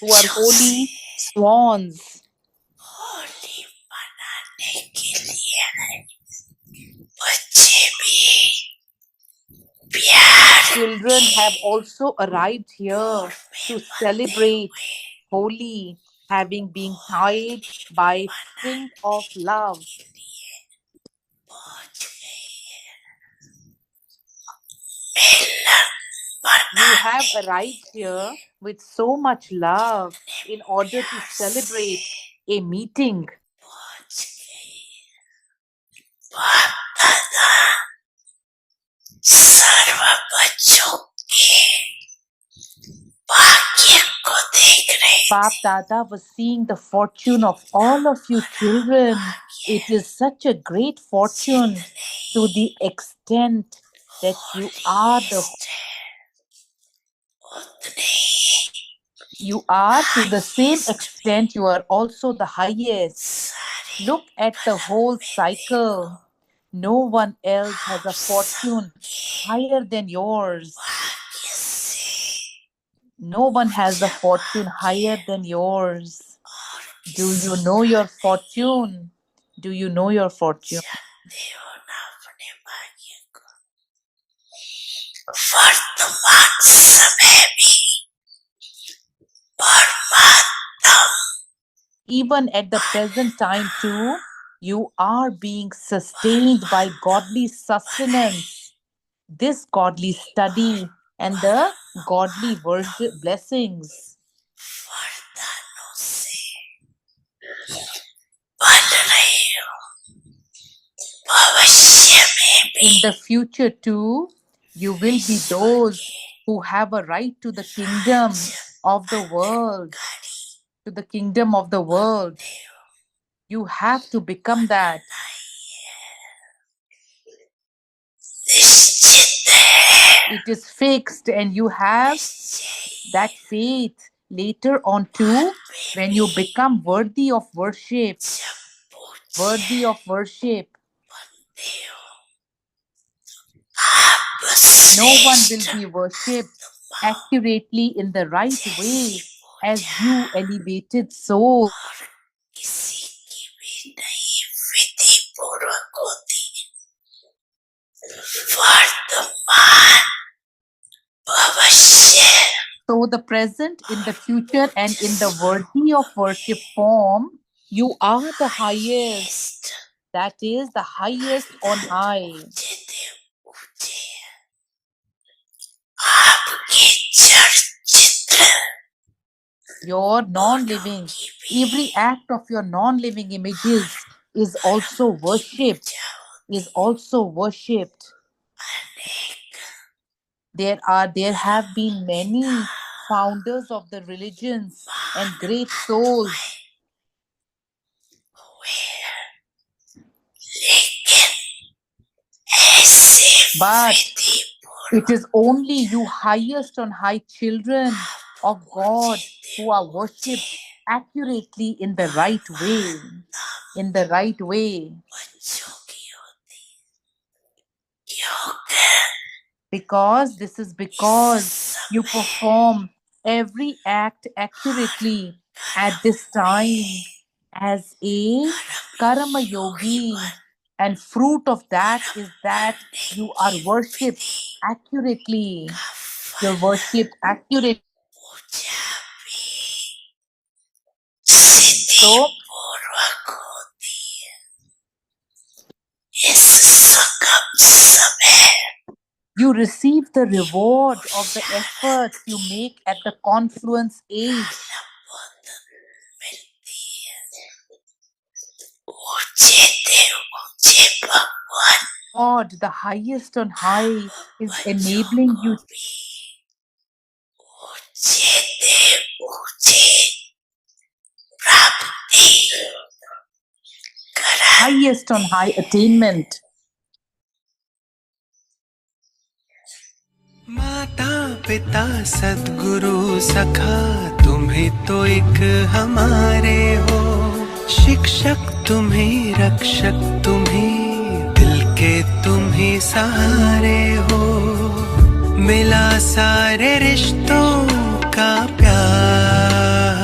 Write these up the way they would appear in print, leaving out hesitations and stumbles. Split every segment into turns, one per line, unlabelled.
who are holy swans.
Holi मनाने के लिए बच्चे भी प्यार
Children
के
have also arrived here
दौर में
to
बंधे
celebrate
हुए
Holi, having been tied
Holi
by string
मनाने
of love.
के लिए पहुंच गई है मिलन
You have
मनाने के
arrived here
लिए
with so much love
कितने
in order to
प्यार से
celebrate a meeting.
पहुंच गई बाप दादा सर्व बच्चों के भाग्य को देख रहे
Bap
थे
Dada was seeing the fortune of all of you
बड़ा
children.
भाग्य
It is such a great fortune
जितने
to
he
the extent that you are the
holiest है उतने ही
you are to the same
highest भी
extent you are also the highest.
सारे
Look at the
bulk
whole
में देखो
cycle. No one else has
आप
a fortune
सबके
higher than yours.
भाग्य से
No one has the
ऊंचा
fortune higher
भाग्य
than yours.
और
Do you
किसी
know
का
your
नहीं
fortune? Do you know your fortune?
जानते हो ना अपने भाग्य को वर्तमान समय भी परमात्म
Even at the present time, too, you are being sustained by godly sustenance, this godly study, and the godly blessings.
वरदानों से बन रही हो भविष्य में भी
In the future, too, you will be
Ishwar
those
के
who have a right to the kingdom
राज्य
of the world,
अधिकारी
to the kingdom of the world.
बनते हो
You have to become that.
बनाना ही है निश्चित है
It is fixed, and you have
निश्चय
that faith later on too
में
when
भी
you become worthy of worship.
जब पूछे
Worthy of worship.
बनते हो आप
No one will
श्रेष्ठ
be worshipped
आत्मा
accurately in the right
जैसी
way as
Puja
you elevated soul.
और किसी की भी नहीं विधि पूर्वक होती वर्तमान भविष्य
So the present, in the future, and in the worthy of worship form, you are the highest.
Highest
That is the highest on high.
ऊंचे थे ऊंचे आपके चलचित्र
Your non
फोटो
living,
की भी
every act of your non living images is also
की
worshipped,
Puja
is
होती
also worshipped.
अनेक
There have been
पिता
many founders of the religions and
महान
great souls,
आत्माएं हुए लेकिन ऐसे
but
विधि
it
पूर्वक
is only you highest on high children
आप
of
ऊंचे
God
थे
who are
ऊंचे
worshipped accurately in the right way.
नाम
In the right way.
बच्चों की होती योग
Because this is because
इस
you
समय
perform every act accurately at
कर्म
this
में
time as a
कर्म
karma
योगी
yogi,
बन
and fruit of that
कर्म
is that
करने
you are
की
worshipped
विधि
accurately.
का
You're
फल
worshipped accurately.
पूजा भी सिद्धि
So
पूर्वक होती है इस संगम समय
you receive the reward of the efforts you make at the confluence age.
Buddha मिलती है ऊंचे थे ऊंचे भगवान
God, the highest on high, is
बच्चों
enabling
को
you.
भी ऊंचे थे ऊंचे प्राप्ति
Highest on
कराती
high
है
attainment.
माता पिता सद्गुरु सखा तुम्ही तो एक हमारे हो शिक्षक तुम्ही रक्षक तुम्ही दिल के तुम्ही सहारे हो मिला सारे रिश्तों का प्यार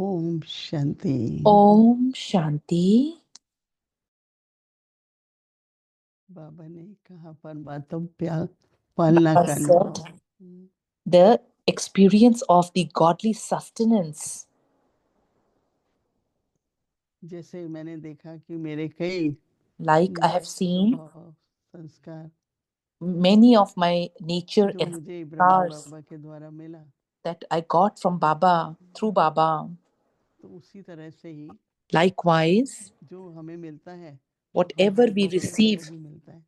ओम शांति।
Om Shanti.
बाबा ने कहा परमात्म पालना
Baba
करना।
said the experience of the godly sustenance.
जैसे मैंने देखा कि मेरे कई
Like I have seen
स्वभाव संस्कार
many of my nature
जो
and
मुझे ब्रह्मा
scars
बाबा के द्वारा मिला,
that I got from Baba, through Baba.
तो उसी तरह से ही
Likewise,
जो हमें मिलता है
whatever
हमसे
we
दूसरों को
receive
भी मिलता है।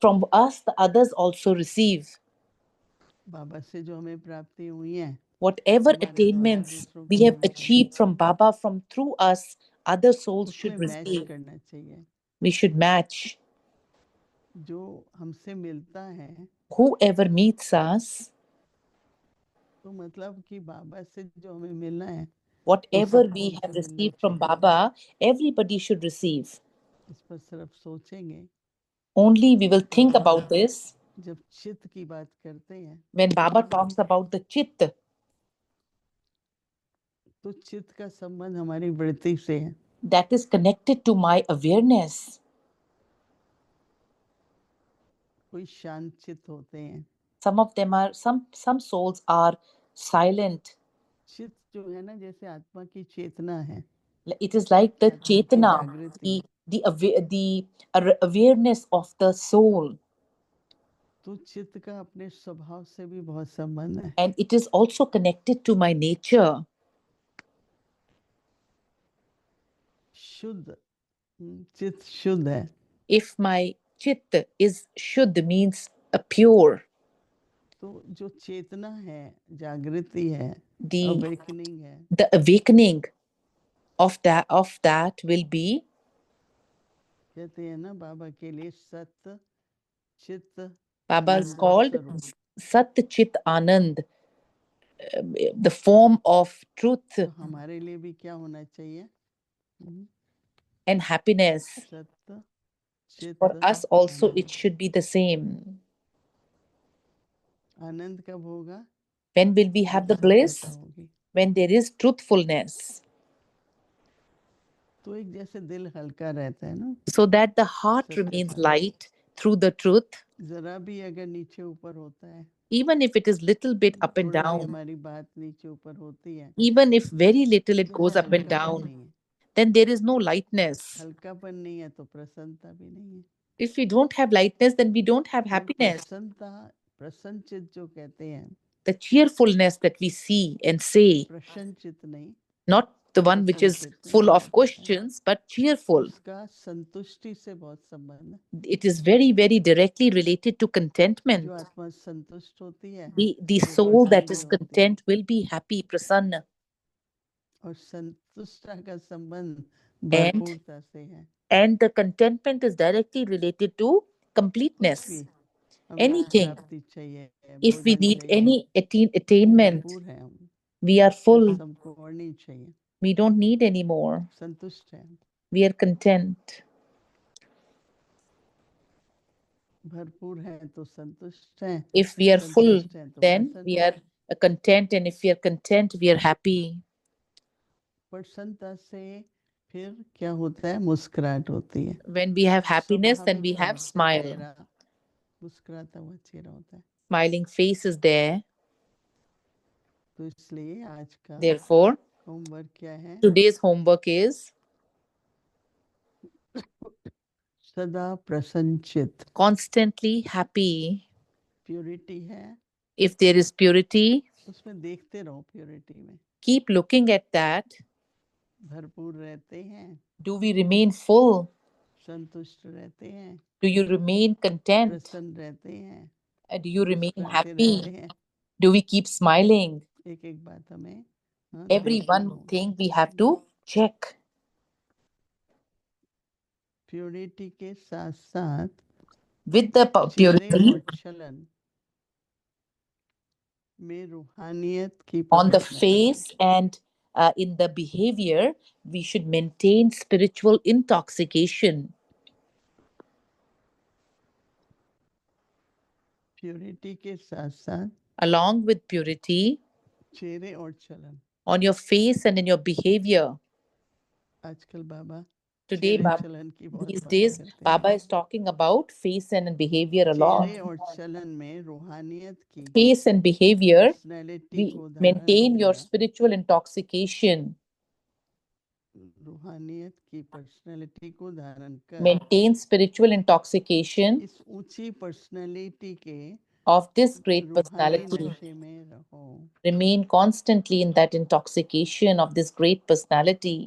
from us, the others also receive.
बाबा से जो हमें प्राप्ति हुई है
Whatever
हमारे द्वारा
attainments
दूसरों
we
को
have
मिलता है,
achieved from Baba, from through us, other souls
उसमें
should
मैच
receive.
करना चाहिए।
We should match.
जो हमसे मिलता है
Whoever meets us,
तो मतलब कि बाबा से जो हमें मिलना है
whatever
सबको
we have
हमसे मिलना
received from
चाहिए।
Baba, everybody should receive.
इस पर सिर्फ सोचेंगे
Only we will think
Baba
about this
जब चित्त की बात करते हैं
when Baba talks about the Chit.
तो चित्त का संबंध हमारी वृत्ति से है।
That is connected to my awareness.
कोई शांत चित्त होते हैं,
Some of them are, some souls are silent.
चित्त जो है ना जैसे आत्मा की चेतना है,
It is like the
आत्मा की
Chetana,
जागृति।
the awareness of the soul.
तो चित्त का अपने स्वभाव से भी बहुत संबंध है।
And it is also connected to my nature.
शुद्ध चित्त शुद्ध है
If my Chit is Shuddh, means a pure,
तो जो चेतना है, जागृति है,
the
अवेकनिंग है,
awakening of that will be,
कहते हैं ना बाबा के लिए सत्य चित्त
Baba is
आनंद
called
स्वरूप।
Sat Chit Anand, the form of truth
तो हमारे लिए भी क्या होना चाहिए?
and happiness.
सत्य चित्त
For us also
Anand.
it should be the same.
आनंद कब होगा?
When will we have the
जब
bliss?
सत्यता होगी।
When there is truthfulness.
तो एक जैसे दिल हल्का रहता है ना,
So that the heart
सत्यता
remains
में।
light through the truth.
जरा भी अगर नीचे ऊपर होता है,
Even if it is little bit up and
थोड़ा भी
down,
हमारी बात नीचे ऊपर होती है,
even if very little it
तो
goes
फिर
up and
हल्कापन
down,
नहीं है।
then there is no lightness.
हल्कापन नहीं है तो प्रसन्नता भी नहीं है।
If we don't have lightness, then we don't have
और
happiness.
प्रसन्नता, प्रसन्न चित्त जो कहते हैं,
The cheerfulness that we see and say,
प्रसन्न चित्त नहीं,
not the one which is
प्रसन्न चित्त
full
जो
of
कहते हैं,
questions, but cheerful.
उसका संतुष्टि से बहुत संबंध है।
It is very, very directly related to
जो
contentment.
आत्मा संतुष्ट होती है
The
वो
soul that
प्रसन्न
is
भी होती है।
content will be happy, prasanna.
और संतुष्टता का संबंध
And
भरपूरता से है।
the contentment is directly related to
कुछ
completeness.
भी हमें
Anything.
प्राप्ति चाहिए,
If we
भोजन
need
चाहिए,
any attainment,
भरपूर है हम,
we are
बस
full.
हमको और नहीं चाहिए,
We don't need any more.
संतुष्ट है,
We are content.
भरपूर है तो संतुष्ट है,
If we are full,
संतुष्ट है तो
then
प्रसन्न
we
है।
are content. And if we are content, we are happy.
प्रसन्नता से फिर क्या होता है? मुस्कुराहट होती है।
When we have happiness, then we
स्वाभाविक
have
तौर से
smile.
चेहरा मुस्कुराता हुआ चेहरा होता है।
Smiling face is there.
तो इसलिए आज का
Therefore,
होमवर्क क्या है?
today's homework is
सदा प्रसन्नचित्त।
constantly happy.
प्योरिटी है,
If there is purity,
उसमें देखते रहो, प्योरिटी में
keep looking at that.
भरपूर रहते हैं,
Do we remain full?
संतुष्ट रहते हैं,
Do you remain content?
प्रसन्न रहते हैं,
Do you remain
मुस्कुराते रहते
happy?
हैं।
Do we keep smiling?
एक एक बात हमें
Every
देखनी
one
होगी।
thing we have to check.
Purity के साथ साथ
With the
चेहरे
purity
और चलन में रूहानियत की
on the
पकड़ में।
face and in the behavior, we should maintain spiritual intoxication.
Purity के साथ साथ
Along with purity,
चेहरे और चलन
on your face and in your behavior.
आजकल बाबा
Today,
चेहरे
Baba,
चलन की बहुत
these
बात
days,
करते हैं।
Baba is talking about face and behavior a lot.
चेहरे और चलन में रूहानियत की
Face and behavior,
personality
we
को धारण
maintain your
कर
spiritual intoxication.
रूहानियत की पर्सनैलिटी को धारण कर
Maintain spiritual intoxication
इस ऊंची पर्सनैलिटी के
of this great
रूहानी
personality.
नशे में रहो।
Remain constantly in that intoxication of this great personality.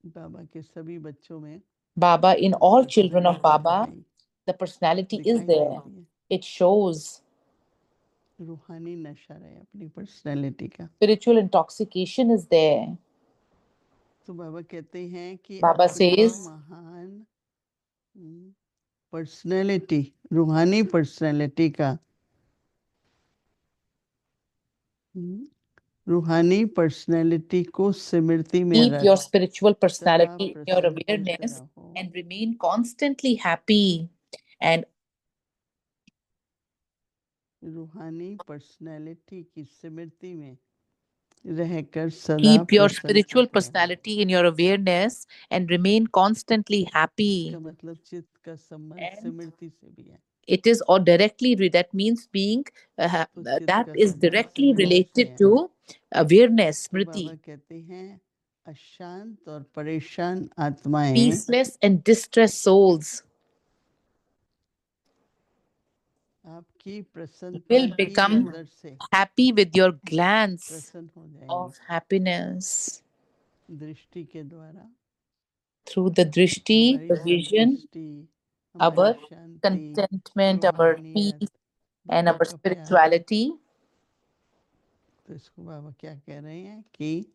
बाबा के सभी बच्चों में
Baba, in all children of
personality
Baba,
दिखाई
the personality is
दिखाई
there.
देती है।
It shows.
रूहानी नशा रहे अपनी पर्सनैलिटी का।
Spiritual intoxication is there.
तो बाबा कहते हैं कि
Baba
अपनी
says,
महान पर्सनैलिटी रूहानी पर्सनैलिटी का रूहानी पर्सनैलिटी को स्मृति में
keep
रख
your spiritual
सदा
personality in your
प्रसन्नचित्त
awareness
रहो।
and remain constantly happy. And
रूहानी पर्सनैलिटी की स्मृति में रहकर सदा
keep your
प्रसन्नचित्त
spiritual
रहो।
personality in your awareness and remain constantly happy.
इसका मतलब चित्त का संबंध
And
स्मृति से भी है।
it is or directly that means being
तो चित्त
that
का
is
संबंध
directly
स्मृति से
related
है।
to awareness,
तो बाबा
smriti.
कहते हैं अशांत और परेशान आत्माएं
Peaceless and distressed souls
आपकी प्रसन्नता
will
की
become
नजर से
happy with your glance
प्रसन्न हो जाएंगी
of happiness
दृष्टि के द्वारा।
through the drishti,
हमारी
the vision,
संतुष्टि,
our
हमारी शांति,
contentment, our
रूहानियत,
peace, and
Baba
our
का प्यार।
spirituality.
तो इसको बाबा क्या कह रहे हैं कि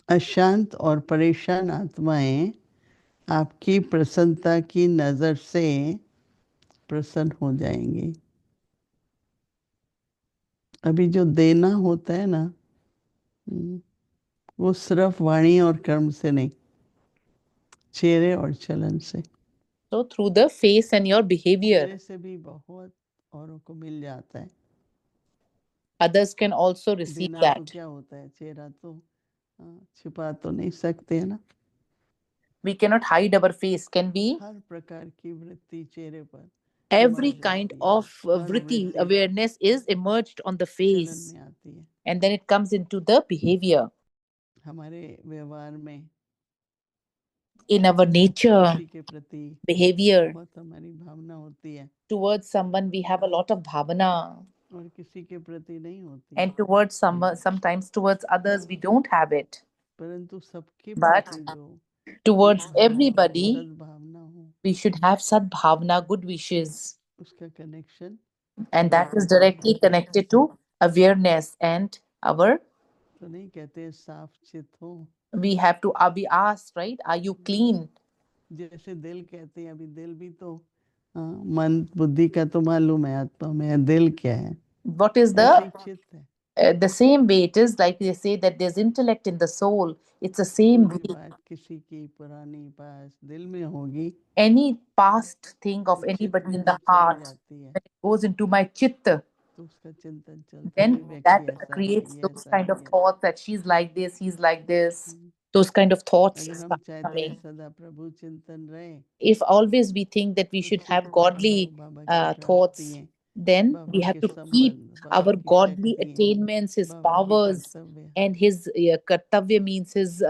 अशांत और परेशान आत्माएं आपकी प्रसन्नता की नजर से प्रसन्न हो जाएंगी। अभी जो देना होता है ना वो सिर्फ वाणी और कर्म से नहीं, चेहरे और चलन से।
So through the face and your behavior,
चेहरे से भी बहुत औरों को मिल जाता है।
others can also receive
देना तो
that.
क्या होता है, चेहरा तो छिपा तो नहीं सकते है ना।
We cannot hide our face. Can we?
हर प्रकार की वृत्ति चेहरे पर
Every
समा
kind
जाती है।
of
हर
vritti,
वृत्ति
awareness is emerged on the
चलन
face,
में आती है।
and then it comes into the behavior.
हमारे व्यवहार में
In our nature,
किसी के प्रति
behavior,
बहुत हमारी भावना होती है
towards someone we have a lot of bhavana,
और किसी के प्रति नहीं होती है।
and towards someone, sometimes towards others we don't have it.
परंतु सबके
But
प्रति जो
towards
भावना हो,
everybody,
सद्भावना हो,
we should have sadbhavana, good wishes,
उसका connection
and that is
awareness से
directly
है।
connected to awareness and our.
तो नहीं कहते साफ चित्त हो,
We have to be asked, right? Are you clean?
जैसे दिल कहते हैं। अभी दिल भी तो मन बुद्धि का तो मालूम है, आत्मा में है, दिल क्या है?
What is
ऐसे
the
ही चित्त है।
the same way it is like they say that there's intellect in the soul. It's the same
कोई
way.
बात किसी की पुरानी बात दिल में होगी
Any past thing of
तो चित्त
anybody in
में
the
चली
heart,
जाती है,
when it goes into my chitta,
तो उसका चिंतन चलता है,
then
व्यक्ति
that
ऐसा है,
creates
ये
those
ऐसा
kind
है,
of
ये
thoughts that she's like this, he's like this.
Hmm.
Those kind of thoughts
अगर हम
start
चाहते हैं
coming.
सदा प्रभु चिंतन रहे
If always we think that we
तो
should
चित्त
have
में
godly
रहो, बाबा की
thoughts,
प्राप्तियां,
then we
बाबा
have
के
to keep
संबंध, बाबा
our
की
godly
शक्तियां,
attainments, his
बाबा के
powers,
कर्तव्य,
and his kartavya means his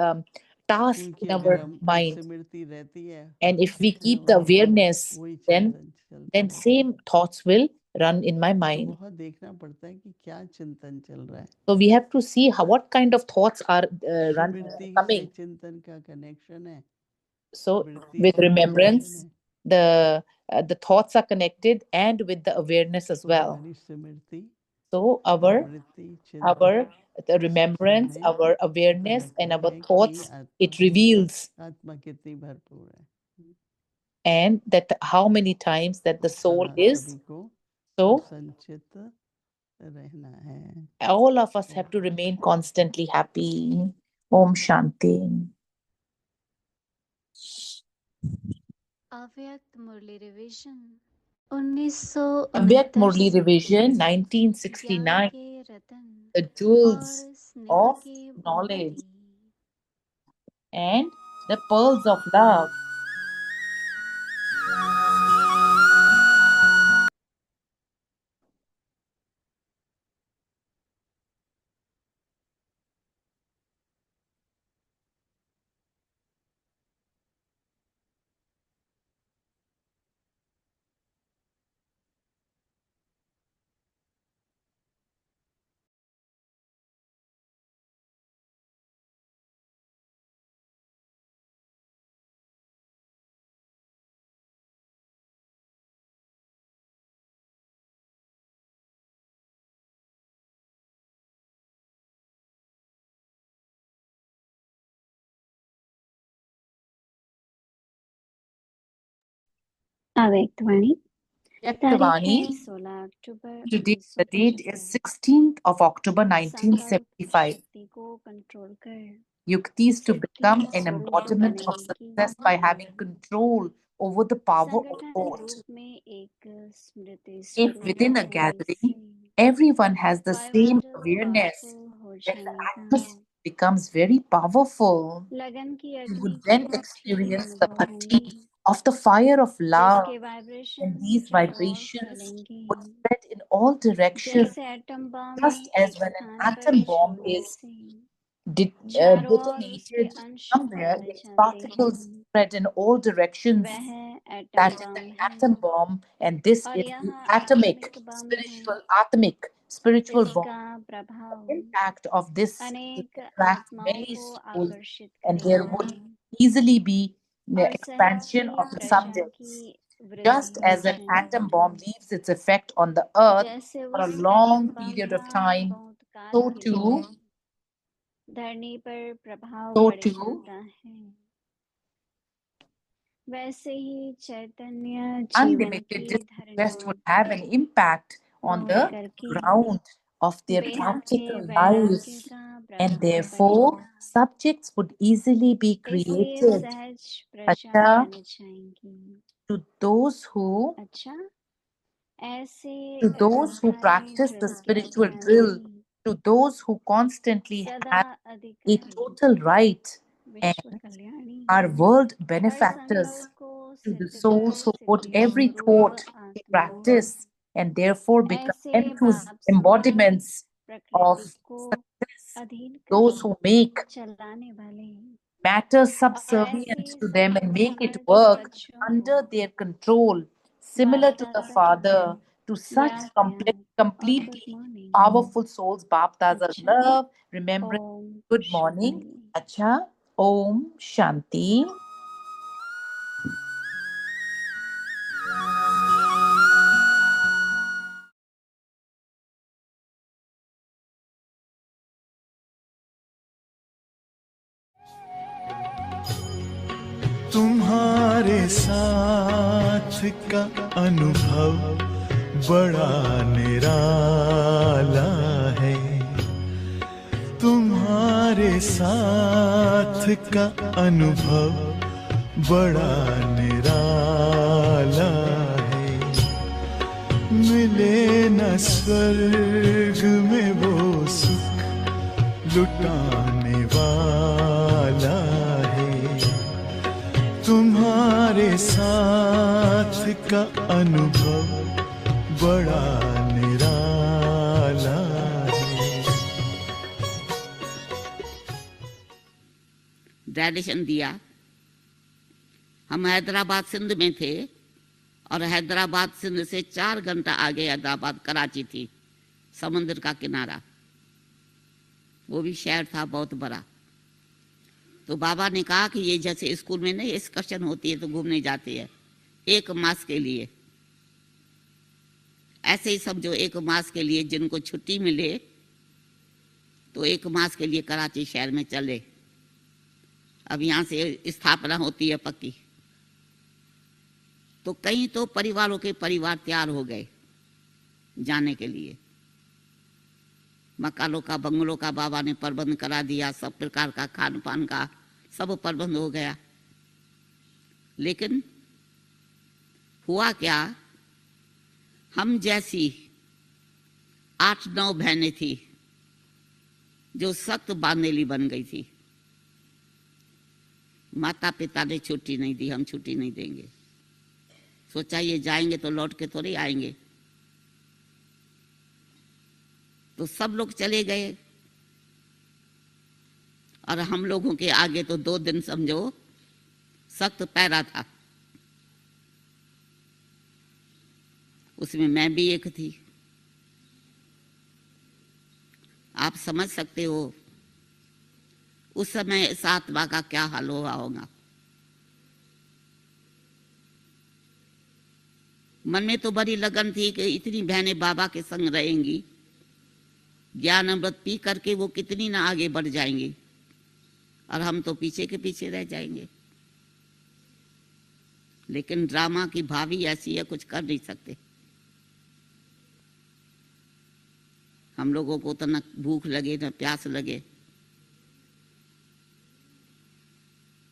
task
उनकी
in
अगर
our
हम
mind.
स्मृति रहती है,
And if we
चित्त में
keep the
होती है,
awareness,
वही
then
चिंतन चलता
then
है।
same thoughts will run in my
तो
mind.
बहुत देखना पड़ता है कि क्या चिंतन चल रहा है।
So we have to see what kind of thoughts are
स्मृति से
coming.
चिंतन का कनेक्शन है,
So
वृत्ति
with
से connection
remembrance,
है।
the thoughts are connected and with the awareness as
तो
well.
हमारी स्मृति
So
और
our
वृत्ति चिंतन
the
इस
remembrance,
सब में
our awareness,
बताते
and our
हैं कि
thoughts,
आत्मा
it reveals,
आत्मा कितनी भरपूर है।
and that how many times that the soul
सदा
is.
सभी को
So
प्रसन्नचित्त रहना है।
all of us have to remain constantly happy. Om Shanti.
अव्यक्त मुरली रिवीजन 1969
Avyakt Murli
से
Revision
ज्ञान
1969.
के रतन
the
और
jewels
स्नेह
of
के
knowledge
मोती
and the pearls of love.
अव्यक्तवाणी तारीख है
Yaktvani,
16 October
today the date is
1975।
16th of October
संकल्प
1975.
शक्ति को कंट्रोल कर
Yuktis to
सिद्ध के
become an
स्वरूप
embodiment of
बनने की
success by having control over the power of
संगठन
thought.
रूप में एक स्मृति
If
स्वरूप
within a
होने से
gathering everyone has the same
वायुमंडल
awareness,
पावरफुल हो
then the
जाएगा।
atmosphere becomes very powerful.
लगन की
You
अग्नि
would
की
then
भट्ठी
experience the
अनुभव होंगी
bhatti of the fire of love,
जिसके
and
वाइब्रेशन
these
चारों ओर
vibrations
फैलेंगी।
would spread in all directions,
जैसे एटम बम
just as
एक
when an
स्थान पर
atom bomb
छोड़ने
is
से चारों ओर उसके
detonated
अंश
somewhere,
फैल
its
जाते
particles
हैं।
spread in all directions.
वह atom
That is
bomb
the
है
atom bomb, and this
और
is the
यहाँ
atomic,
आत्मिक बम है।
spiritual bomb.
इसका प्रभाव
The impact of this would
अनेक
attract
आत्माओं
many
को
souls,
आकर्षित
and there
करेगा
would easily be the
और सहज
expansion
ही
of the
प्रजा
subjects.
की
Just
वृद्धि हो
as an atom bomb
जाएगी।
leaves its effect on the earth
जैसे
for a
उस
long
एटम बम
period
का
of time,
बहुत काल
so
के
too,
लिए धरनी पर प्रभाव
so
पड़
too,
जाता है, वैसे ही चैतन्य जीवन
unlimited
की
disinterest
धरनियों
would have an
पर
impact on
मोड़
the
करके
ground of their
बेहद के
practical
वैराग्य
life,
का
and
प्रभाव
therefore
पड़ेगा।
subjects would easily be
इसलिए
created.
सहज प्रजा
Acha,
बन जाएंगी।
to those who
अच्छा, ऐसे
to those who
व्यावहारिक
practice the
ड्रिल के
spiritual drill,
अभ्यासी
to those who constantly
सदा
have a
अधिकारी
total right
विश्व
and
Kalyani
are world
her
benefactors,
संकल्प को
to the
सिद्ध कर
souls who put
Siddhi
every
स्वरूप
thought to
आत्माओं
practice and therefore become
ऐसे बाप समान
embodiments of
प्रकृति को
success,
अधीन
those
कर
who make
चलाने वाले
matter
और
subservient
ऐसे
to them and
Samarth
make it
Samarth
work
बच्चों को
under their control, similar
बाप
to the
दादा की
Father, to such
याद प्यार और good
completely
morning.
powerful souls, Bap Dada's
अच्छा,
love, remembrance,
ओम
good morning,
शांति।
Acha, Om Shanti.
तुम्हारे साथ का अनुभव बड़ा निराला है, तुम्हारे साथ का अनुभव बड़ा निराला है। मिले न स्वर्ग में वो सुख लुटाने वाला है, तुम्हारे साथ का अनुभव बड़ा निराला है।
डायरेक्शन दिया। हम हैदराबाद सिंध में थे और हैदराबाद सिंध से 4 घंटा आगे हैदराबाद कराची थी, समुद्र का किनारा, वो भी शहर था बहुत बड़ा। तो बाबा ने कहा कि ये जैसे स्कूल में नहीं एक्सकर्शन होती है तो घूमने जाती है 1 मास के लिए, ऐसे ही सब जो 1 मास के लिए जिनको छुट्टी मिले तो 1 मास के लिए कराची शहर में चले। अब यहाँ से स्थापना होती है पक्की, तो कई तो परिवारों के परिवार तैयार हो गए जाने के लिए। मकानों का बंगलों का बाबा ने प्रबंध करा दिया, सब प्रकार का खान पान का सब प्रबंध हो गया। लेकिन हुआ क्या, हम जैसी 8-9 बहनें थी जो सख्त बांधेली बन गई थी। माता पिता ने छुट्टी नहीं दी, हम छुट्टी नहीं देंगे। सोचा ये जाएंगे तो लौट के थोड़ी आएंगे। तो सब लोग चले गए और हम लोगों के आगे तो 2 दिन समझो सख्त पैरा था। उसमें मैं भी एक थी। आप समझ सकते हो उस समय इस आत्मा का क्या हाल हुआ होगा। मन में तो बड़ी लगन थी कि इतनी बहनें बाबा के संग रहेंगी, ज्ञान अमृत पी करके वो कितनी ना आगे बढ़ जाएंगी और हम तो पीछे के पीछे रह जाएंगे। लेकिन ड्रामा की भावी ऐसी है, कुछ कर नहीं सकते। हम लोगों को तो न भूख लगे न प्यास लगे।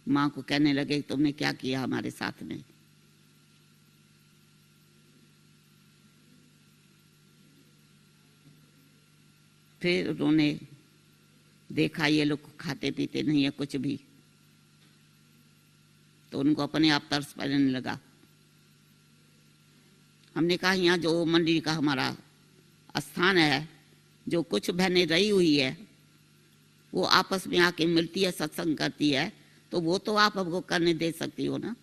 माँ को कहने लगे तुमने क्या किया हमारे साथ में। फिर उन्होंने देखा ये लोग खाते पीते नहीं है कुछ भी, तो उनको अपने आप तरस पड़ने लगा। हमने कहा यहाँ जो मंदिर का हमारा स्थान है, जो कुछ बहनें रही हुई है वो आपस में आके मिलती है, सत्संग करती है, तो वो तो आप हमको करने दे सकती हो ना।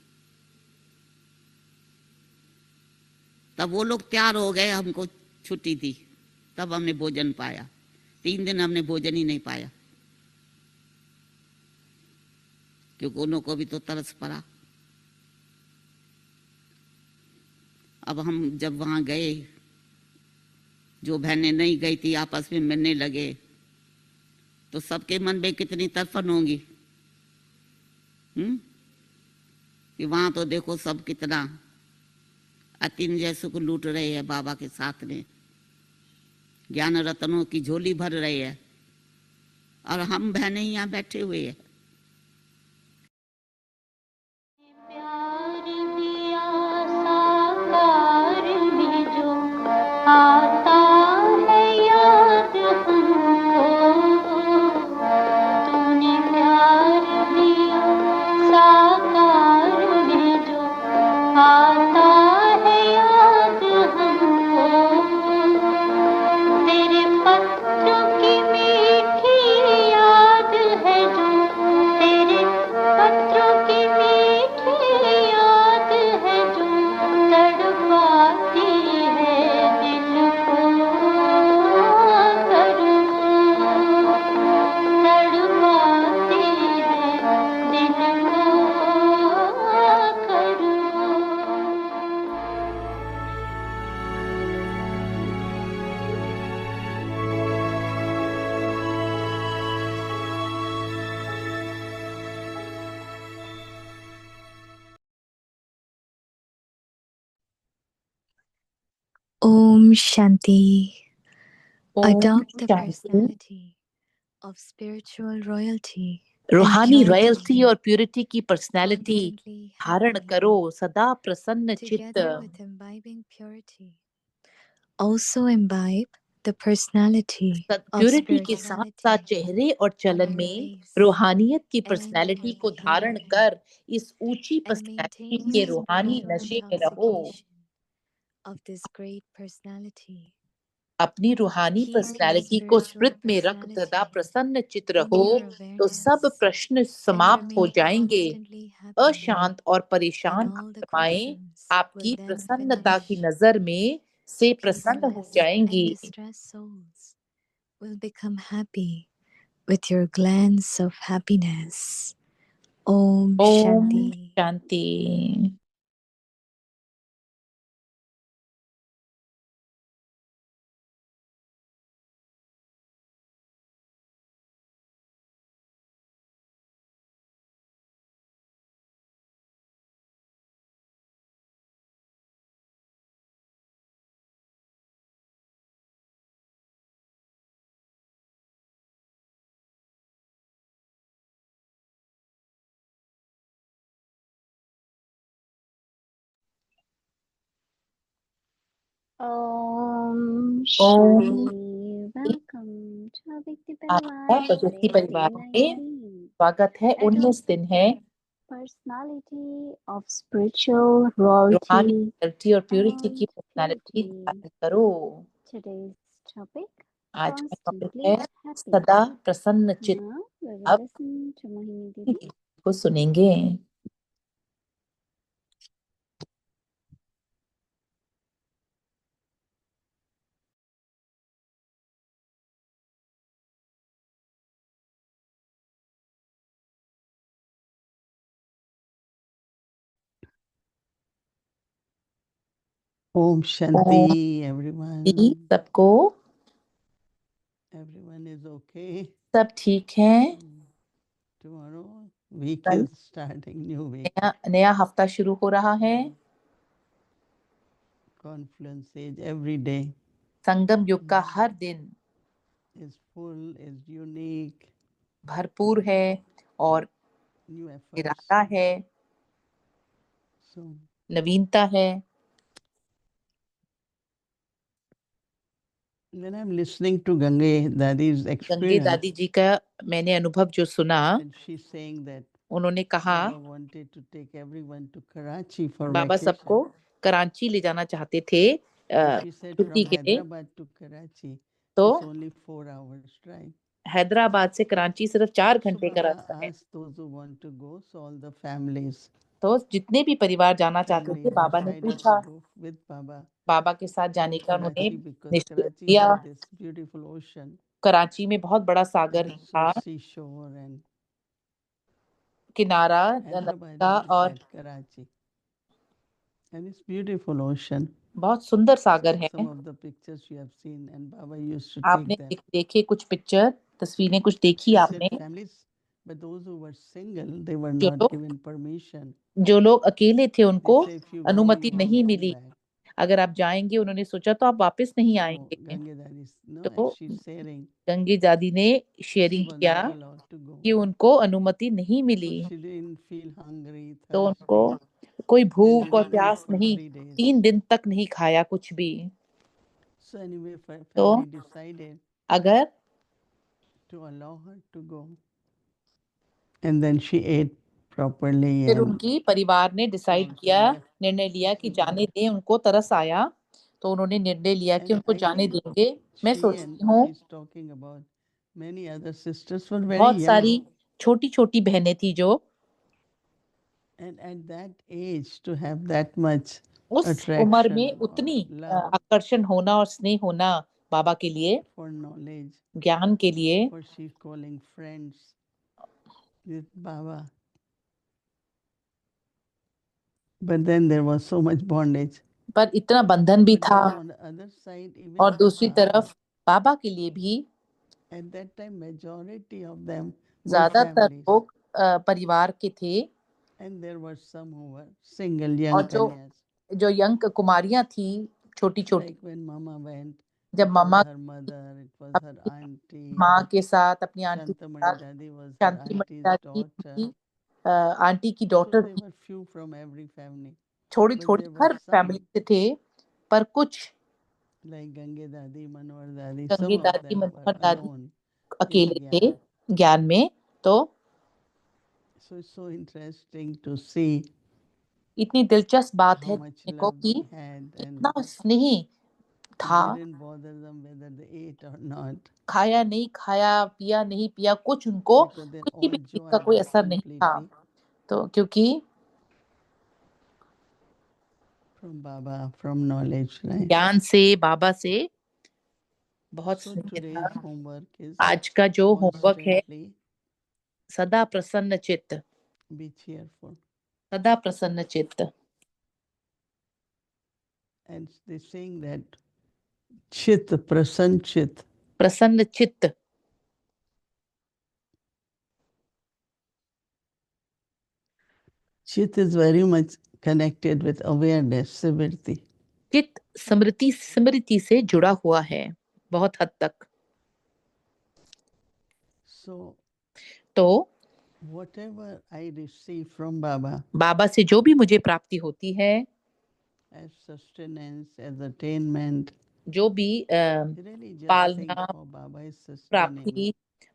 तब वो लोग तैयार हो गए, हमको छुट्टी दी, तब हमने भोजन पाया। 3 दिन हमने भोजन ही नहीं पाया क्योंकि उन्हों को भी तो तरस पड़ा। अब हम जब वहां गए, जो बहनें नहीं गई थी आपस में मिलने लगे, तो सबके मन में कितनी तड़फन होंगी कि वहां तो देखो सब कितना अतिंजय सुख लूट रहे हैं बाबा के साथ में, ज्ञान रत्नों की झोली भर रहे हैं और हम बहनें यहाँ बैठे हुए हैं।
प्यार दिया साकार में जो आता है याद हमको, तूने प्यार दिया साकार में जो आता है याद हमको, तेरे पत्र की मीठी याद है जो, तेरे पत्रों की मीठी याद है जो तड़पाती है दिल को, करूं तड़पाती है दिल को, करूं।
Om Shanti.
Om
Adopt the
Shanti.
personality of spiritual royalty.
रूहानी
and
रॉयल्टी
purity,
और प्यूरिटी की पर्सनैलिटी
constantly
धारण
happy,
करो, सदा प्रसन्न चित्त।
together with imbibing purity. Also imbibe the personality of
purity के साथ साथ
spirituality
चेहरे और
on
चलन
your
में
face
रूहानियत की
and
पर्सनैलिटी को
carry
धारण
it,
कर इस ऊंची
and
पर्सनैलिटी
maintain
के
the
रूहानी
spiritual
नशे में रहो।
intoxication of this great personality.
अपनी रूहानी
Keep your
पर्सनैलिटी को
spiritual
स्मृति में रख सदा
personality
प्रसन्न चित
in
रहो,
your
तो सब
awareness
प्रश्न
and
समाप्त हो
remain
जाएंगे।
constantly happy,
अशांत और
and
परेशान
all the
आत्माएं
questions
आपकी
will then
प्रसन्नता की
vanish.
नजर में से प्रसन्न हो
Peaceless
जाएंगी।
and distressed souls will become happy with your glance of happiness. Om
Om
Shanti.
Shanti.
Om
Om
Shanti.
Welcome to Abhikti
आज है
Parivar.
प्रकृति
Today is
परिवार
day
में
19.
स्वागत है।
Let
19
us
दिन है
personality of spiritual
रूहानी
royalty
प्योरिटी और प्योरिटी की
and
पर्सनालिटी
purity.
धारण करो।
Today's topic,
आज का टॉपिक
constantly
है
happy.
सदा प्रसन्न चित्त।
Now we will
अब
listen to Mohini Didi.
को सुनेंगे।
Om
ओम
Shanti, everyone.
सबको
Everyone is okay.
सब ठीक है।
Tomorrow week
कल
is starting, new week.
नया हफ्ता शुरू हो रहा है।
Confluence age every day
संगम युग का हर दिन
is full, is unique,
भरपूर है और
new efforts.
निराला है,
So
नवीनता है।
when I'm listening to Gange Dadi's
Gange
experience,
दादी जी का मैंने अनुभव जो सुना,
and she's saying that
उन्होंने कहा
Baba wanted to take everyone to Karachi for
Baba
vacation.
सबको कराची ले जाना चाहते थे
And she said
छुट्टी
from
के लिए।
Hyderabad to Karachi,
तो
it's only 4 hours drive.
Hyderabad से कराची सिर्फ 4
So
घंटे का
Baba
रास्ता है।
asked those who want to go, so all the families,
तो जितने भी परिवार जाना चाहते थे, बाबा ने
decided
पूछा,
to go with Baba
बाबा के साथ जाने
to
का उन्होंने
Karachi because
निश्चय
Karachi
किया।
has this beautiful ocean,
Karachi में बहुत बड़ा सागर
so
था,
seashore, and
किनारा
Hyderabad
नदी का
is
और
beside Karachi, and it's beautiful ocean.
बहुत सुंदर सागर है।
Some of the pictures you have seen, and Baba used to
आपने
take them.
देखे कुछ पिक्चर, तस्वीरें कुछ देखी
He
आपने।
said families, but those who were single, they were
जो
not
लोग
given permission.
जो लोग अकेले थे
They
उनको
say if you go,
अनुमति
you won't
नहीं
come
मिली।
back.
अगर आप जाएंगे, उन्होंने सोचा तो आप वापस नहीं
So
आएंगे।
Gange Dadi, no,
तो
she's sharing,
गंगे दादी ने
she
शेयरिंग
was
किया
not allowed to go.
कि उनको अनुमति नहीं
So
milli.
she didn't feel hungry,
तो उनको
thirsty,
कोई
and
भूख और
didn't eat
प्यास
for
नहीं,
3 days.
3 दिन तक नहीं खाया कुछ भी।
So anyway,
तो
family decided
अगर
to allow her to go, and then she ate properly,
फिर
and
उनकी परिवार ने
she
डिसाइड
also
किया,
left
निर्णय लिया कि
to
जाने
go.
दें। उनको तरस आया तो उन्होंने निर्णय लिया कि
And
उनको
I
जाने
think
देंगे। मैं
she
सोचती
and
हूँ
she's talking about many other sisters were very
बहुत
young,
सारी छोटी छोटी बहनें थी जो
and at that age to have that much
उस उम्र में
attraction or
उतनी
love
आकर्षण होना और स्नेह होना बाबा के लिए,
for knowledge,
ज्ञान के लिए,
for she's calling friends with Baba. But then there was so much bondage.
पर इतना बंधन भी
But
था।
then on the other side, even
और
for
दूसरी
Baba,
तरफ बाबा के लिए भी
at that time majority of them were
ज्यादातर
families,
लोग परिवार के थे।
and there were some who were single young
और
kanyas.
जो यंग कुमारियां थी, छोटी छोटी,
Like when Mama went,
जब
it
mamma
was her mother, it was her
अपनी
auntie,
माँ के साथ, अपनी आंटी के
Shantamani
साथ,
Dadi was her
Shanti
auntie's
दादी
daughter.
की आंटी की
So
डॉटर
there
थी।
were few from every family.
थोड़ी
But
थोड़ी
there were
her family
some
से थे, पर कुछ
like Gange Dadi, Manohar Dadi,
Gange
some of
दादी,
them were
मनोहर दादी
alone in
अकेले थे
Gyan.
ज्ञान में। तो
So it's so interesting to see
इतनी दिलचस्प बात
how
है
much
देखने को
love
कि
they had, and
कितना स्नेह
it
था।
didn't bother them whether they ate or not,
खाया नहीं खाया, पिया नहीं पिया, कुछ उनको
because they
कुछ भी
all
चीज का
joined
कोई
us
असर नहीं था।
completely
तो क्योंकि
from Baba, from knowledge, right?
ज्ञान से, बाबा से बहुत
So
स्नेह
today's
था।
homework is
आज का जो होमवर्क है,
constantly
सदा प्रसन्न चित्त,
be cheerful.
सदा प्रसन्न चित्त।
And they're saying that Chit, Prasan Chit,
प्रसन्न चित्त,
Chit is very much connected with awareness, Sivriti.
चित्त स्मृति स्मृति से जुड़ा हुआ है बहुत हद तक।
So
तो
whatever I receive from Baba
बाबा से जो भी मुझे प्राप्ति होती है,
as sustenance, as attainment,
जो भी
Really just think
पालना
how Baba is sustaining.
प्राप्ति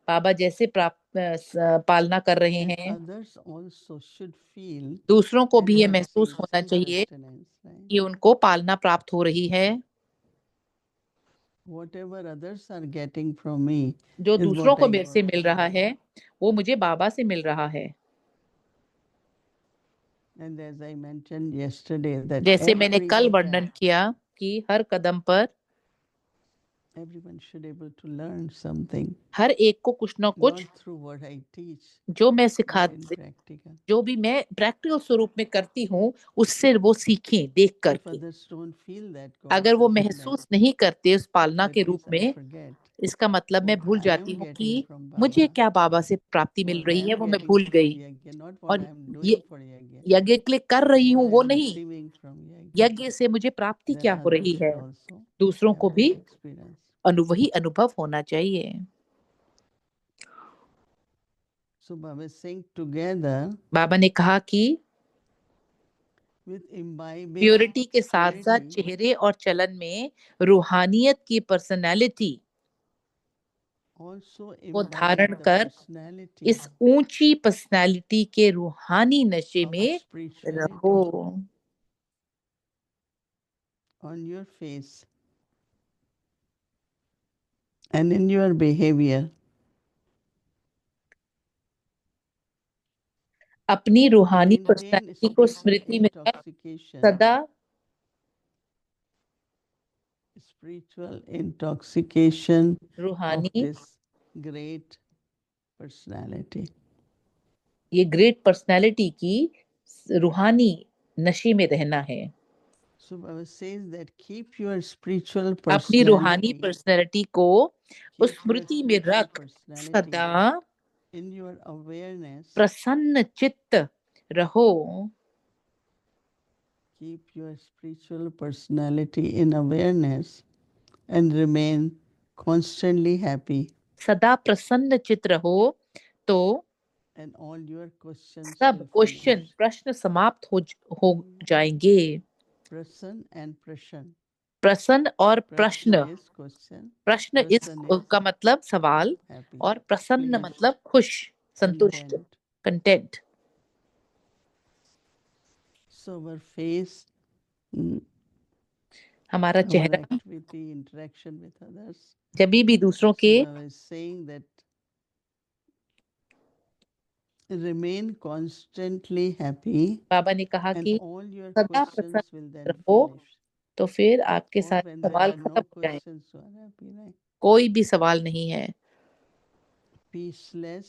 बाबा जैसे पालना कर रहे
And
हैं,
others also should feel
दूसरों को
and
भी ये
have
महसूस
seen
होना
some
चाहिए
sustenance, right?
कि उनको पालना प्राप्त हो रही है।
Whatever others are getting from me
जो
is
दूसरों
what
को
I
मेरे
got
से मिल
from
रहा
Baba.
है वो मुझे बाबा से मिल रहा है।
And as I mentioned yesterday, that
जैसे मैंने
every
कल
step,
वर्णन किया कि हर कदम पर
everyone should able to learn something,
हर एक को कुछ ना कुछ
not through what I teach,
जो मैं
but in practical.
जो भी मैं प्रैक्टिकल स्वरूप में करती हूँ उससे वो सीखें देख
If
करके।
others don't feel that God
अगर वो
sustenance,
महसूस नहीं करते उस पालना
that
के
means
रूप
I
में,
forget
इसका मतलब मैं
what
भूल
I
जाती
am
हूँ
getting
कि
from
मुझे
Baba,
क्या बाबा से प्राप्ति मिल
what I
रही है,
am
वो मैं
getting
भूल
from
गई।
Yajna, not what
और
I am doing
ये
for Yajna,
यज्ञ के लिए कर रही
what
हूँ
I
वो
am
नहीं,
receiving from Yajna,
यज्ञ से मुझे प्राप्ति
that
क्या हो रही
others
है,
should also
दूसरों को
have
भी
that experience.
वही अनुभव होना चाहिए।
So Baba is saying together
बाबा ने कहा कि
with imbibing
प्योरिटी के साथ साथ
purity,
चेहरे और चलन में रूहानियत की पर्सनालिटी
also
को
imbibe
धारण
the
कर
personality
इस ऊंची पर्सनालिटी के रूहानी नशे
of
में
spirituality
रहो।
on your face and in your behavior.
अपनी रूहानी
Maintain
पर्सनालिटी को
spiritual
स्मृति में रख,
intoxication.
सदा
Spiritual intoxication of
रूहानी
this great personality.
ये ग्रेट पर्सनालिटी की रूहानी नशे में रहना है।
So Baba says that keep your spiritual
अपनी रूहानी
personality,
पर्सनालिटी को उस
keep your
स्मृति में
spiritual
रख,
personality
सदा
in your awareness.
प्रसन्न चित्त रहो।
Keep your spiritual personality in awareness and remain constantly happy.
सदा प्रसन्न चित्त रहो तो
And all your questions
सब
will
क्वेश्चन
finish.
प्रश्न समाप्त हो जाएंगे।
Prasann and Prashan.
प्रसन्न और
Prashna
प्रश्न,
is question.
प्रश्न
Prasann is
का मतलब सवाल
happy,
और प्रसन्न
pleased,
मतलब खुश, संतुष्ट,
content.
Content.
So our face,
हमारा
our
चेहरा
activity, interaction with others.
जब भी दूसरों
So
के
I was saying that remain constantly happy
बाबा ने कहा
and
कि
all your
सदा
questions
प्रसन्न
will then
रहो
finish.
तो फिर आपके
Or
सारे
when there
सवाल
are
खत्म
no
हो जाए,
questions, you are happy, right?
कोई भी सवाल नहीं है।
Peaceless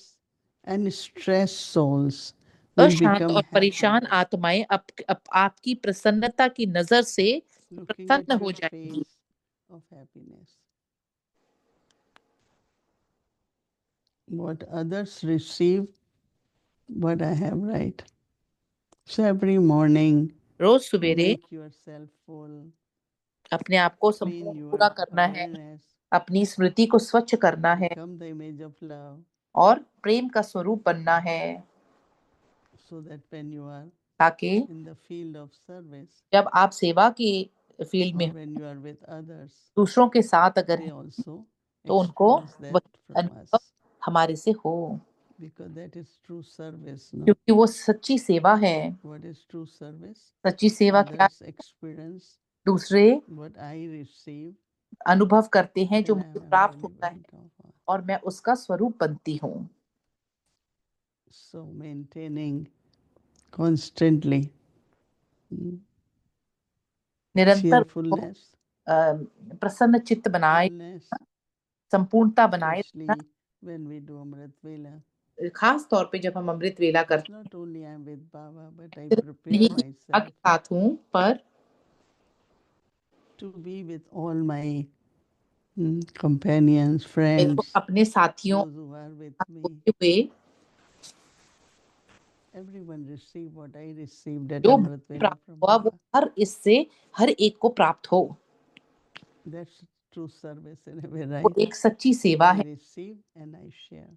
and stressed souls will
अशांत
become
और
happy.
परेशान आत्माएं आपकी प्रसन्नता की नजर से
Looking
प्रसन्न
at
हो
your
जाएंगी।
face of happiness. What others receive, what I have, right? So every morning,
रोज सवेरे
make yourself full,
अपने आप को
clean
संपूर्ण
your
पूरा करना है,
awareness,
अपनी स्मृति को स्वच्छ करना है
become the image of love,
और प्रेम का स्वरूप बनना है,
so that when you are
ताकि
in the field of service,
जब आप सेवा की फील्ड में
or when you are with others,
दूसरों के साथ अगर
they
हैं,
also
तो उनको
experience that
वही
from
अनुभव
us,
हमारे से हो,
because that is true service. No?
क्योंकि वो सच्ची सेवा है।
What is true service?
सच्ची सेवा क्या
Others
है?
experience
दूसरे
what I receive,
अनुभव करते हैं जो
and I
मुझे
am
प्राप्त होता है
embodiment of all.
और मैं उसका स्वरूप बनती हूँ।
So maintaining constantly
निरंतर
cheerfulness,
प्रसन्न चित्त बनाए,
fullness,
संपूर्णता बनाए
especially
रखना।
when we do Amrit Vela.
खास तौर पे जब हम अमृत वेला
It's
करते
not only I'm with Baba, but I
हैं,
prepare
नहीं कि बाबा
myself
के साथ हूँ, पर
to be with all my companions,
मेरे को
friends,
अपने साथियों
those who are with me.
होते हुए
Everyone receive what I received at
जो
Amrit Vela
प्राप्त
from
हुआ वो
Baba.
हर इससे हर एक को प्राप्त हो।
That's true service in a way,
वो
right?
एक सच्ची सेवा
I
है।
receive and I share.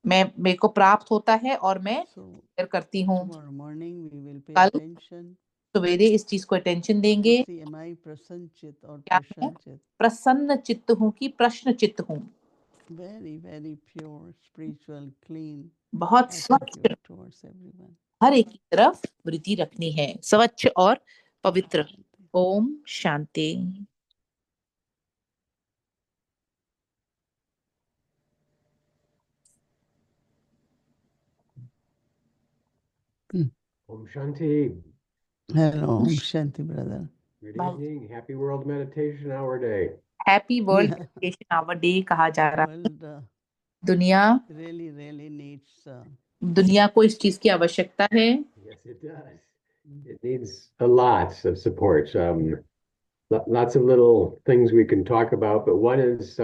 मेरे को प्राप्त होता है और मैं
So
शेयर करती हूँ।
tomorrow morning we will pay
कल
attention
सवेरे इस चीज को अटेंशन
to
देंगे।
see am I prasanchit or
क्या है?
prashanchit.
प्रसन्न चित्त हूँ कि प्रश्न चित्त हूँ।
Very, very pure, spiritual, clean
बहुत स्वच्छ
attitude towards everyone.
हर एक की तरफ वृद्धि रखनी है, स्वच्छ और पवित्र।
Shanti.
Om Shanti.
Om Shanti.
Hello, Om Shanti, brother.
Good
Bye.
evening. Happy World Meditation Hour Day.
Happy world meditation hour day कहा जा रहा है।
World
दुनिया
really, really needs
दुनिया को इस चीज की आवश्यकता है।
Yes, it does. It needs a lot of support. Lots of little things we can talk about, but one is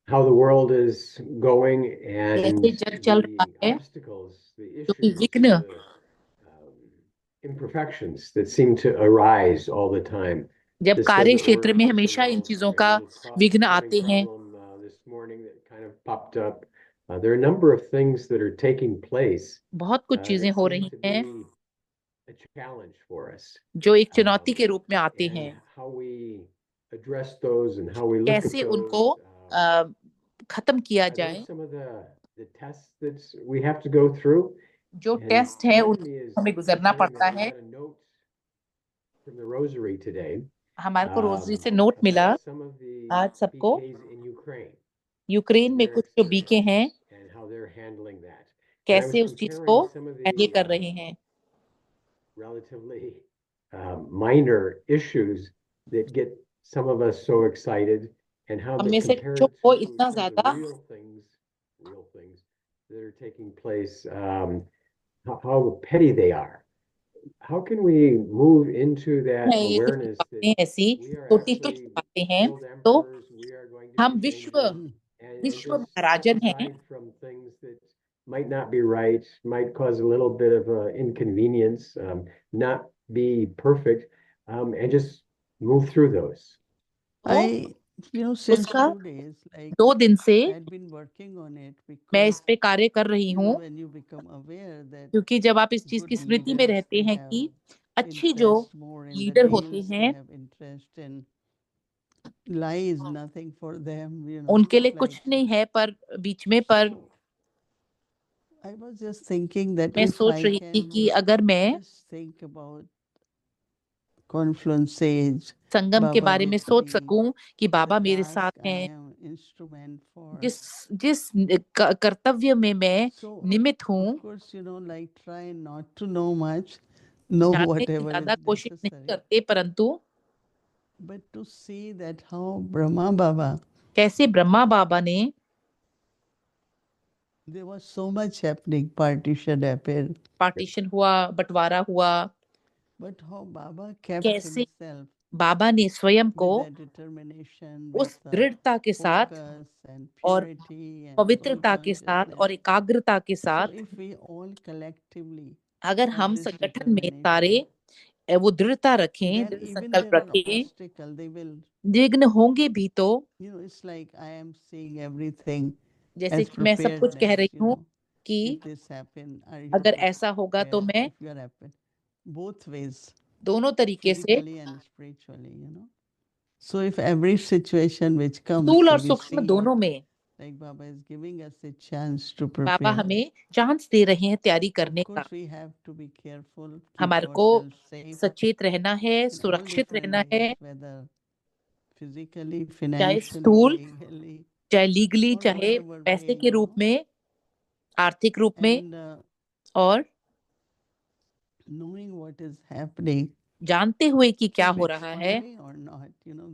how the world is going and
कैसे जग चल रहा
the
है,
obstacles, the
जो कि
issues,
विघ्न,
the imperfections that seem to arise all the time.
जब
This
कार्य
doesn't
क्षेत्र
work,
में
this
हमेशा
doesn't
इन
work.
चीजों
I had
का
a little
विघ्न
plumbing
आते हैं।
problem, this morning that kind of popped up. There are a number of things that are taking place
बहुत कुछ चीजें
that
हो
seem
रही
to
हैं
be a challenge for us.
जो एक चुनौती के रूप में आते
And
हैं।
how we address those and how we look at
कैसे
those.
उनको खत्म किया
I wrote
जाए।
some of the tests that we have to go through.
जो
And
टेस्ट है
part of
उन
me is
हमें गुजरना
getting
पड़ता
that. I
है।
got a note from the Rosary today
हमारे को रोजरी से नोट मिला
about some of the
आज सबको
BKs in Ukraine
Ukraine
and
में
their
कुछ जो बीके
experience
हैं
and how they're handling that. And I was
कैसे उस चीज को
comparing some of
हैंडल कर
the
रहे हैं।
relatively minor issues that get some of us so excited, and how
हम
they're
में से
compared
कुछों
to
को
some
इतना
of the
ज्यादा
real things that are taking place, how petty they are. How can we move into that
है, ये कुछ
awareness that
बातें ऐसी
we are
छोटी तुच्छ
actually
बातें हैं,
world
तो
emperors, we are going to
हम
be
विश्व
changing, and
विश्व
just
महाराजन
step
हैं।
aside from things that might not be right, might cause a little bit of inconvenience, not be perfect, and just move through those.
I, since
उसका
2 days, like
2 दिन से
I'd been working on it
मैं
because
इस पे कार्य कर रही हूँ,
when you become aware that
क्योंकि जब आप इस चीज
good
की स्मृति में
leaders,
रहते
they
हैं
have
कि अच्छी जो
interest more in the
leader होते
deals, they
हैं
have interest in lie is nothing for them,
उनके लिए
it's
कुछ
like
नहीं है, पर बीच में पर
so I was just thinking that
मैं
if
सोच
I
रही थी
can
कि अगर मैं
just think about Confluence Sage,
संगम के
Baba
बारे में
with
सोच
me,
सकूं कि
the
बाबा मेरे
task
साथ
I
हैं,
am instrument for.
जिस जिस कर्तव्य में मैं
So
निमित्त हूँ,
of course, like try not to know much, know
जानने की
whatever
ज्यादा
is
कोशिश नहीं
necessary,
करते, परंतु
but to see that how Brahma Baba,
कैसे ब्रह्मा बाबा ने,
there was so much happening, partition happened,
partition हुआ, बंटवारा हुआ,
but how Baba kept
कैसे
himself
बाबा ने स्वयं को
with that determination,
उस
with
दृढ़ता के साथ
focus and
और
purity and soul
पवित्रता के साथ
consciousness.
और एकाग्रता के
So
साथ,
if we all collectively
अगर
have
हम
this
संगठन में
determination,
सारे वो दृढ़ता रखें,
then
दृढ़
even
संकल्प
there are
रखें,
obstacles, they will,
विघ्न होंगे भी तो,
it's like I am seeing everything
जैसे
as
कि मैं सब कुछ कह रही
preparedness,
हूँ कि
if this happen, are you
अगर ऐसा होगा तो
prepared?
मैं
If you are happen, both ways,
दोनों तरीके से
physically and spiritually, So if every situation which comes,
स्थूल और
we
सूक्ष्म
see,
दोनों में
like Baba is giving us a chance to
Baba
prepare.
हमें चांस दे रहे हैं तैयारी करने
Of
का।
course, we have to be careful, keep
हमारे को
ourselves safe
सचेत रहना है,
in all
सुरक्षित
different
रहना है,
ways, whether physically,
चाहे
financially,
स्थूल,
legally,
चाहे लीगली,
or
चाहे
whatever
पैसे
way,
के रूप में, आर्थिक रूप में,
and
और
knowing what is happening,
जानते हुए कि क्या
is
हो रहा है।
expanding or not,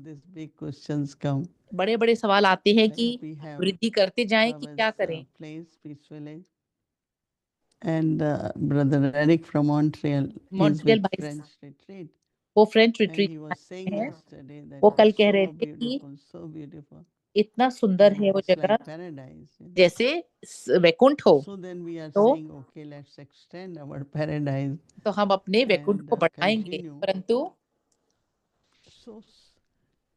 these big questions come.
बड़े बड़े सवाल आते हैं
Like
कि
we have
वृद्धि करते जाएं कि
Baba's
क्या करें।
place, Peace Village, and Brother Eric from Montreal, he's
Montreal
with
भाई
French retreat,
वो French
and
retreat
he was saying
हैं,
yesterday that
वो
it's
कल कह रहे
so
थे कि
beautiful, so beautiful.
इतना सुंदर है वो
It's
जगह,
like paradise.
जैसे वैकुंठ हो।
So then we are
तो
saying, okay, let's extend our paradise
तो हम अपने वैकुंठ
and
को बढ़ाएंगे,
continue.
परंतु
So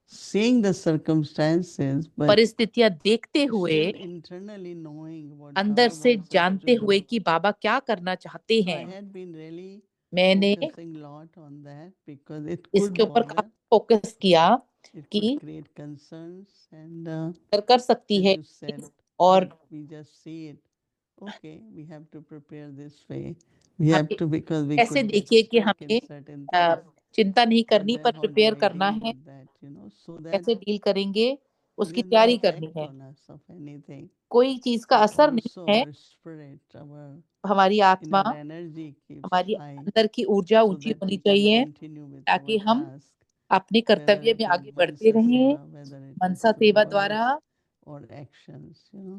seeing the circumstances, but
परिस्थितियां देखते हुए,
still internally knowing what
अंदर
Baba
से
wants us
जानते
to
हुए
do.
कि बाबा क्या करना चाहते
So I
हैं,
had been really
मैंने
focusing lot on that because it could
इसके ऊपर
bother,
काफी फोकस किया
it
कि
could create concerns, and
कर सकती
as
है
you said,
और
that we just see it. Okay, we have to prepare this way. We have
हमें
to, because we
ऐसे
could get
देखिए कि
stuck in
हमें
certain
अ,
things.
चिंता नहीं
But
करनी
then
पर
how do
प्रिपेयर
I
करना
deal
है,
with that, so that
कैसे डील करेंगे उसकी
there's no
तैयारी करनी
effect
है।
on us of anything.
कोई चीज का
But
असर नहीं
also
है,
our spirit, our
हमारी आत्मा,
inner energy keeps
हमारी
high,
अंदर की ऊर्जा
so
ऊंची
that
होनी
we can
चाहिए
continue with
ताकि
our
हम
task,
अपने
whether
कर्तव्य
it
में
is
आगे बढ़ते
mansa
रहें,
seva, whether it is
Mansa
through
सेवा
words
द्वारा,
or actions,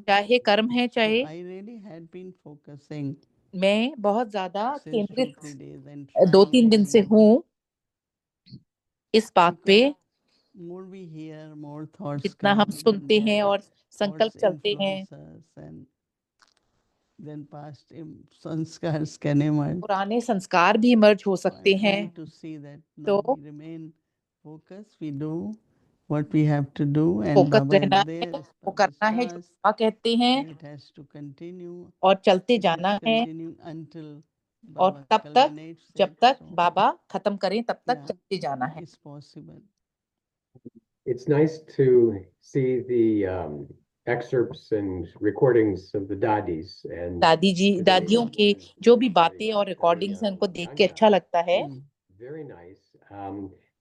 चाहे कर्म है
So
चाहे।
I really had been focusing
मैं बहुत ज्यादा
since 2-3
केंद्रित
days and
2-3
trying
दिन से
really,
हूँ इस बात पे।
because more we hear, more thoughts
जितना हम
come,
सुनते हैं
then
और संकल्प
thoughts
चलते हैं,
influence us, and then past sanskars can emerge.
पुराने संस्कार भी इमर्ज हो
So
सकते
I
हैं।
try to see that
तो
no, we remain focused, we do what we have to do, and
focus
Baba
रहना
is
है,
there, is
वो
Baba's
करना है जो
task,
बाबा कहते हैं
and it has to continue.
और चलते
It
जाना
must
है,
continue until
और
Baba
तब तक
culminates
जब
it.
तक
So
बाबा खत्म करें तब तक
yeah,
चलते जाना है।
it's possible.
It's nice to see the excerpts and recordings of the dadis and
दादियों के जो भी बातें और रिकॉर्डिंग्स हैं उनको देख के अच्छा लगता है।
Very nice.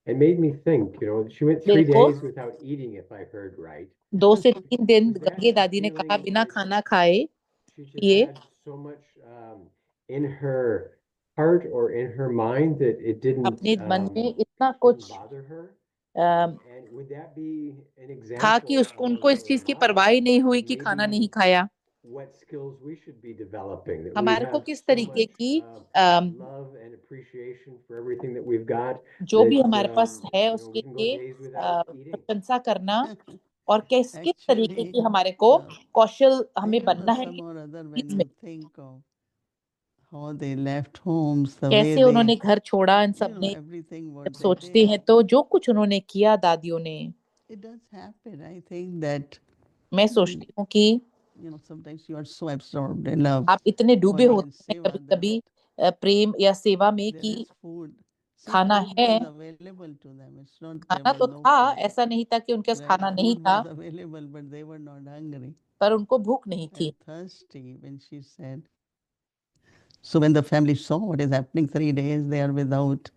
It made me think, she went 3
बिल्कुल।
days without eating, if I heard right.
2 से 3 दिन
Was that
गंगे
the
दादी ने कहा
feeling
बिना
that
खाना खाए
she just
ये
had so much in her heart or in her mind that it didn't
अपने मन में इतना कुछ
bother her?
Um,
And would that be an
था कि
example
उनको इस चीज की
of
परवाह ही नहीं हुई कि
maybe
खाना नहीं खाया।
what skills we should be developing, that we
हमारे को
have
किस
so
तरीके
much
की अम,
love and appreciation for everything that we've got,
जो भी
that
हमारे पास है
we
उसके
can go
लिए
days without eating.
प्रशंसा करना और किस किस तरीके
Actually,
की हमारे को कौशल हमें
I don't
बनना
know,
है
some or other,
चीज
when
में।
you think of how they left homes, the way
कैसे
they,
उन्होंने घर छोड़ा, इन सब ने
everything
जब
what they
सोचते हैं
did,
तो जो कुछ उन्होंने किया दादियों ने,
it does happen. I think that
मैं सोचती हूँ कि
sometimes you are so absorbed in love
आप इतने
or
डूबे
even
होते हैं
seva
कभी
that
कभी प्रेम या सेवा में
there
कि
is food. See,
खाना
food
है,
was available to them. It's not there
खाना
was
तो
no
था,
food.
ऐसा नहीं था कि उनके पास
Right?
खाना नहीं
Food
था,
was available, but they were not hungry
पर उनको भूख नहीं थी।
and thirsty when she said. So when the family saw what is happening, 3 days they are without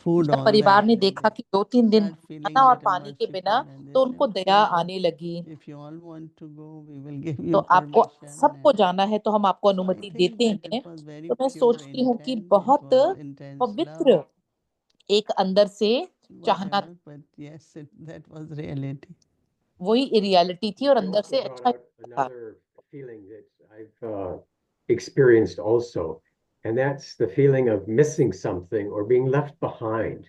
food,
जब
all
परिवार
that,
ने
then
देखा
they
कि 2-3 दिन
start feeling
खाना और
little
पानी के बिना,
merciful, and they
तो
said,
उनको दया
okay,
आने लगी।
if you all want to go, we will give
तो
you
आपको
permission.
सबको
And
जाना है तो हम आपको
so I
अनुमति
think
देते
that
हैं।
it was very
तो मैं
pure
सोचती हूँ कि
intent. It
बहुत
was intense
पवित्र
love,
एक अंदर से चाहना
whatever. But yes, that was reality.
वही रियलिटी थी और
She
अंदर
also
से
brought
अच्छा
out
था।
another feeling that I've experienced also, and that's the feeling of missing something or being left behind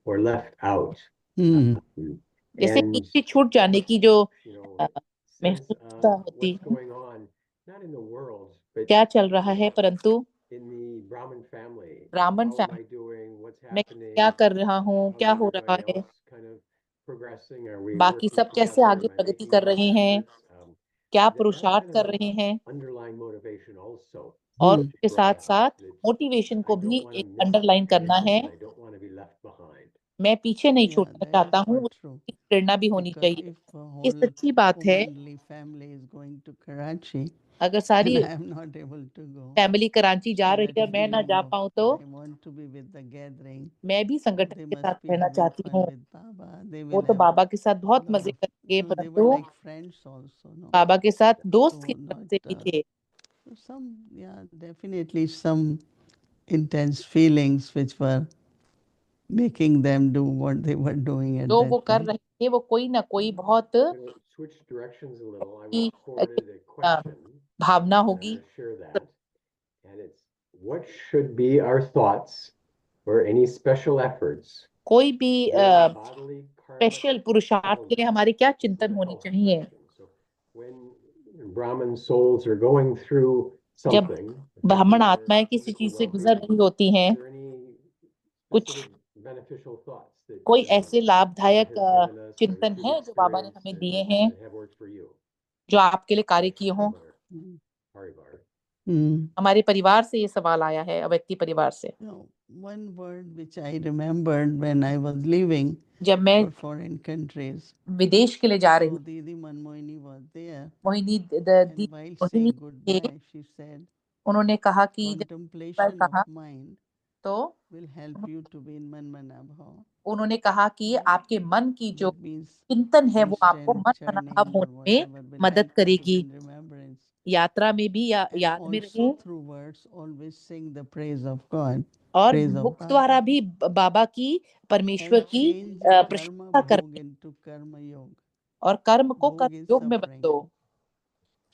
or left out.
जैसे
And
पीछे छूट जाने की जो
sense
महसूसता
of
होती
what's
है,
going on, not in the world, but
क्या चल रहा है, परंतु
in the Brahmin family.
ब्राह्मण
How am I
family
doing? What's
में
happening?
क्या कर रहा हूँ,
How's
क्या हो रहा
everybody
है,
else kind of progressing? Are we
बाकी
working
सब कैसे
together?
आगे
Am I
प्रगति
making
कर
enough
रहे हैं,
efforts?
क्या
That's
पुरुषार्थ
kind
कर
of
रहे
an
हैं,
underlying motivation also.
और
that
उसके
she
साथ
brought out.
साथ
That
मोटिवेशन को
I
भी
don't want to
एक
miss
अंडरलाइन करना है।
anything, and I don't want to be left behind.
मैं पीछे नहीं
Yeah,
छूटना
that
चाहता
is
हूँ,
for
उसकी
true.
प्रेरणा भी होनी
Because
चाहिए।
if a
ये
whole
सच्ची बात है।
Omanli family is going to Karachi
अगर
and
सारी
I am not able to go,
family Karachi जा
so
रही
that
है और मैं ना
feeling
जा
of
पाऊँ तो
I want to be with the gathering,
मैं भी संगठन
they
के साथ
must be
रहना
having
चाहती
fun
हूँ।
with Baba. They
वो
will
तो
have
बाबा के साथ बहुत
lot
मजे
of,
करेंगे,
they were
परंतु
like friends also, no?
बाबा के साथ दोस्त
So
की तरह
not
से भी थे।
some, yeah, definitely some intense feelings which were making them do what they were doing at
जो वो
that
कर
time.
रहे थे वो कोई ना कोई बहुत
Switch directions a little. I
की
was forwarded a question.
Bhavna
and I'm
होगी।
going to share that. And it's, what should be our thoughts or any special efforts
कोई भी
during bodily
स्पेशल
karmic
पुरुषार्थ के लिए
illness?
हमारी क्या
This is
चिंतन
a
होनी
health
चाहिए।
question. So when Brahmin souls are going through
जब
something,
ब्राह्मण
affecting their
आत्माएं किसी
physical
चीज से गुजर
well-being,
रही होती हैं,
is there any
कुछ
specific beneficial thoughts that
कोई ऐसे
Baba
लाभदायक
has given us, or
चिंतन
you've
है जो बाबा ने हमें
experienced
दिए हैं,
that have worked for you?
जो आपके लिए कार्य किए हों।
Haribar.
हमारे परिवार से ये सवाल आया है, अव्यक्ति परिवार से।
No, one word which I remembered when I was leaving
जब मैं
for foreign countries.
विदेश के लिए जा रही
So Didi Manmohini was there,
Mohini
and while
Mohini
saying
थे,
goodbye, she said,
उन्होंने कहा कि जब बाय
contemplation of
कहा
mind
तो
will help you to be in Manmanabha.
उन्होंने कहा कि आपके मन की जो
That means
चिंतन है वो आपको
constant
मन
churning
मनाभाव
or
होने में
whatever will
मदद
help you to
करेगी,
be in remembrance.
यात्रा में भी या
And
याद में रहे,
also through words, always sing the praise of God,
और
praise of
मुख
Baba.
द्वारा भी बाबा की, परमेश्वर
And
की
change karma
प्रशंसा
bhog
करें,
into karma yoga.
और कर्म को
Bhog
कर्म
is
योग में
suffering,
बदलो।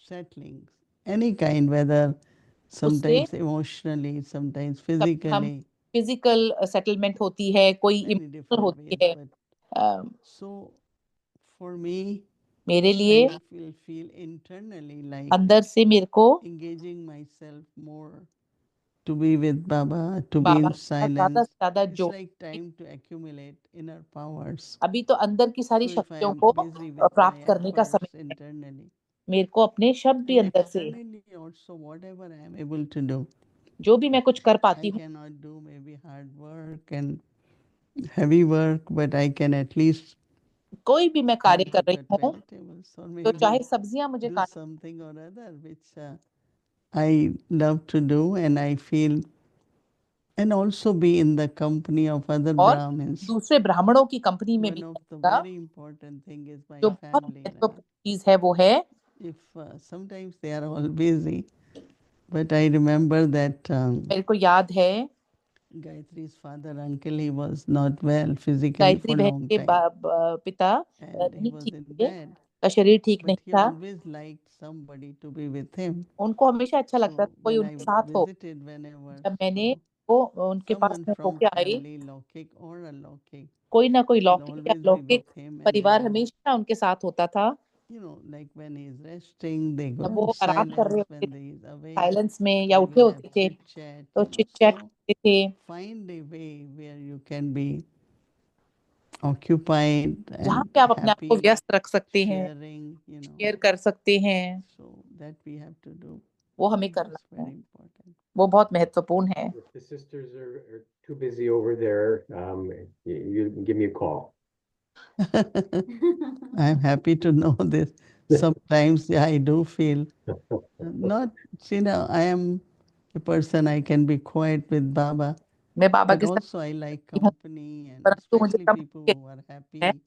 settling, any kind, whether
उससे
sometimes emotionally, sometimes
हम
physically,
फिजिकल सेटलमेंट होती है, कोई
many
इमोशनल
different
होती
ways.
है।
But
a,
so for me,
मेरे लिए
I will feel internally like
अंदर से मेरे को
engaging myself more to be with Baba, to be
Baba
in
के साथ ज्यादा
silence.
से ज्यादा
It's
जो
like time to accumulate inner powers.
अभी तो अंदर की सारी
So if I
शक्तियों
am
को
busy with my
प्राप्त करने का समय
efforts
है।
internally
मेरे को अपने शब्द भी
and
अंदर से,
externally also, whatever I am able to do,
जो भी मैं कुछ कर पाती
I
हूँ,
cannot do maybe hard work and heavy work, but I can at least
कोई भी मैं कार्य
have
कर
to
रही
cut
हूँ
vegetables or
तो चाहे
maybe
सब्जियां मुझे
do
काट,
something or other which I love to do, and I feel, and also be in the company of other
और
Brahmins.
दूसरे ब्राह्मणों की कंपनी में भी
One of the
रहूंगा।
very important thing is my
जो बहुत
family, right?
महत्वपूर्ण चीज है वो है,
If sometimes they are all busy, but I remember that
मेरे को याद है
Gayatri's father, uncle, he was not well physically
Gayatri
for
बहन
long
के
time,
पिता
and he
नहीं
was
ठीक
in
थे,
bed,
का शरीर ठीक नहीं
but he
था।
always liked somebody to be with him.
उनको हमेशा अच्छा लगता
So
था कोई
when I
उनके साथ हो।
visited whenever,
जब मैंने
so
वो उनके पास
someone
में
from
होके आई,
family, Lokik or Alokik,
कोई ना कोई
will
लौकिक या
always be
अलौकिक
with him, and
परिवार
then,
हमेशा उनके साथ होता था।
like when he is resting, they go
जब
to
वो आराम कर रहे
silence.
होते
When
थे
they is awake,
साइलेंस में या
they
उठे
will have
होते थे
chit chat,
तो चिट चैट
So
करते थे।
find a way where you can be occupied
जहाँ
and
पे आप अपने आप को
happy,
व्यस्त रख सकते हैं,
sharing,
शेयर कर सकते हैं,
so that we have to do.
वो हमें
And
करना
that's
है,
very important.
वो बहुत महत्वपूर्ण है।
If the sisters are too busy over there, you give me a call.
I'm happy to know this. Sometimes I do feel not, I am a person, I can be quiet with Baba,
मैं बाबा
but
के साथ
also I like
रहती हूँ,
company, and
परंतु मुझे
especially
कम
people
है,
who are happy,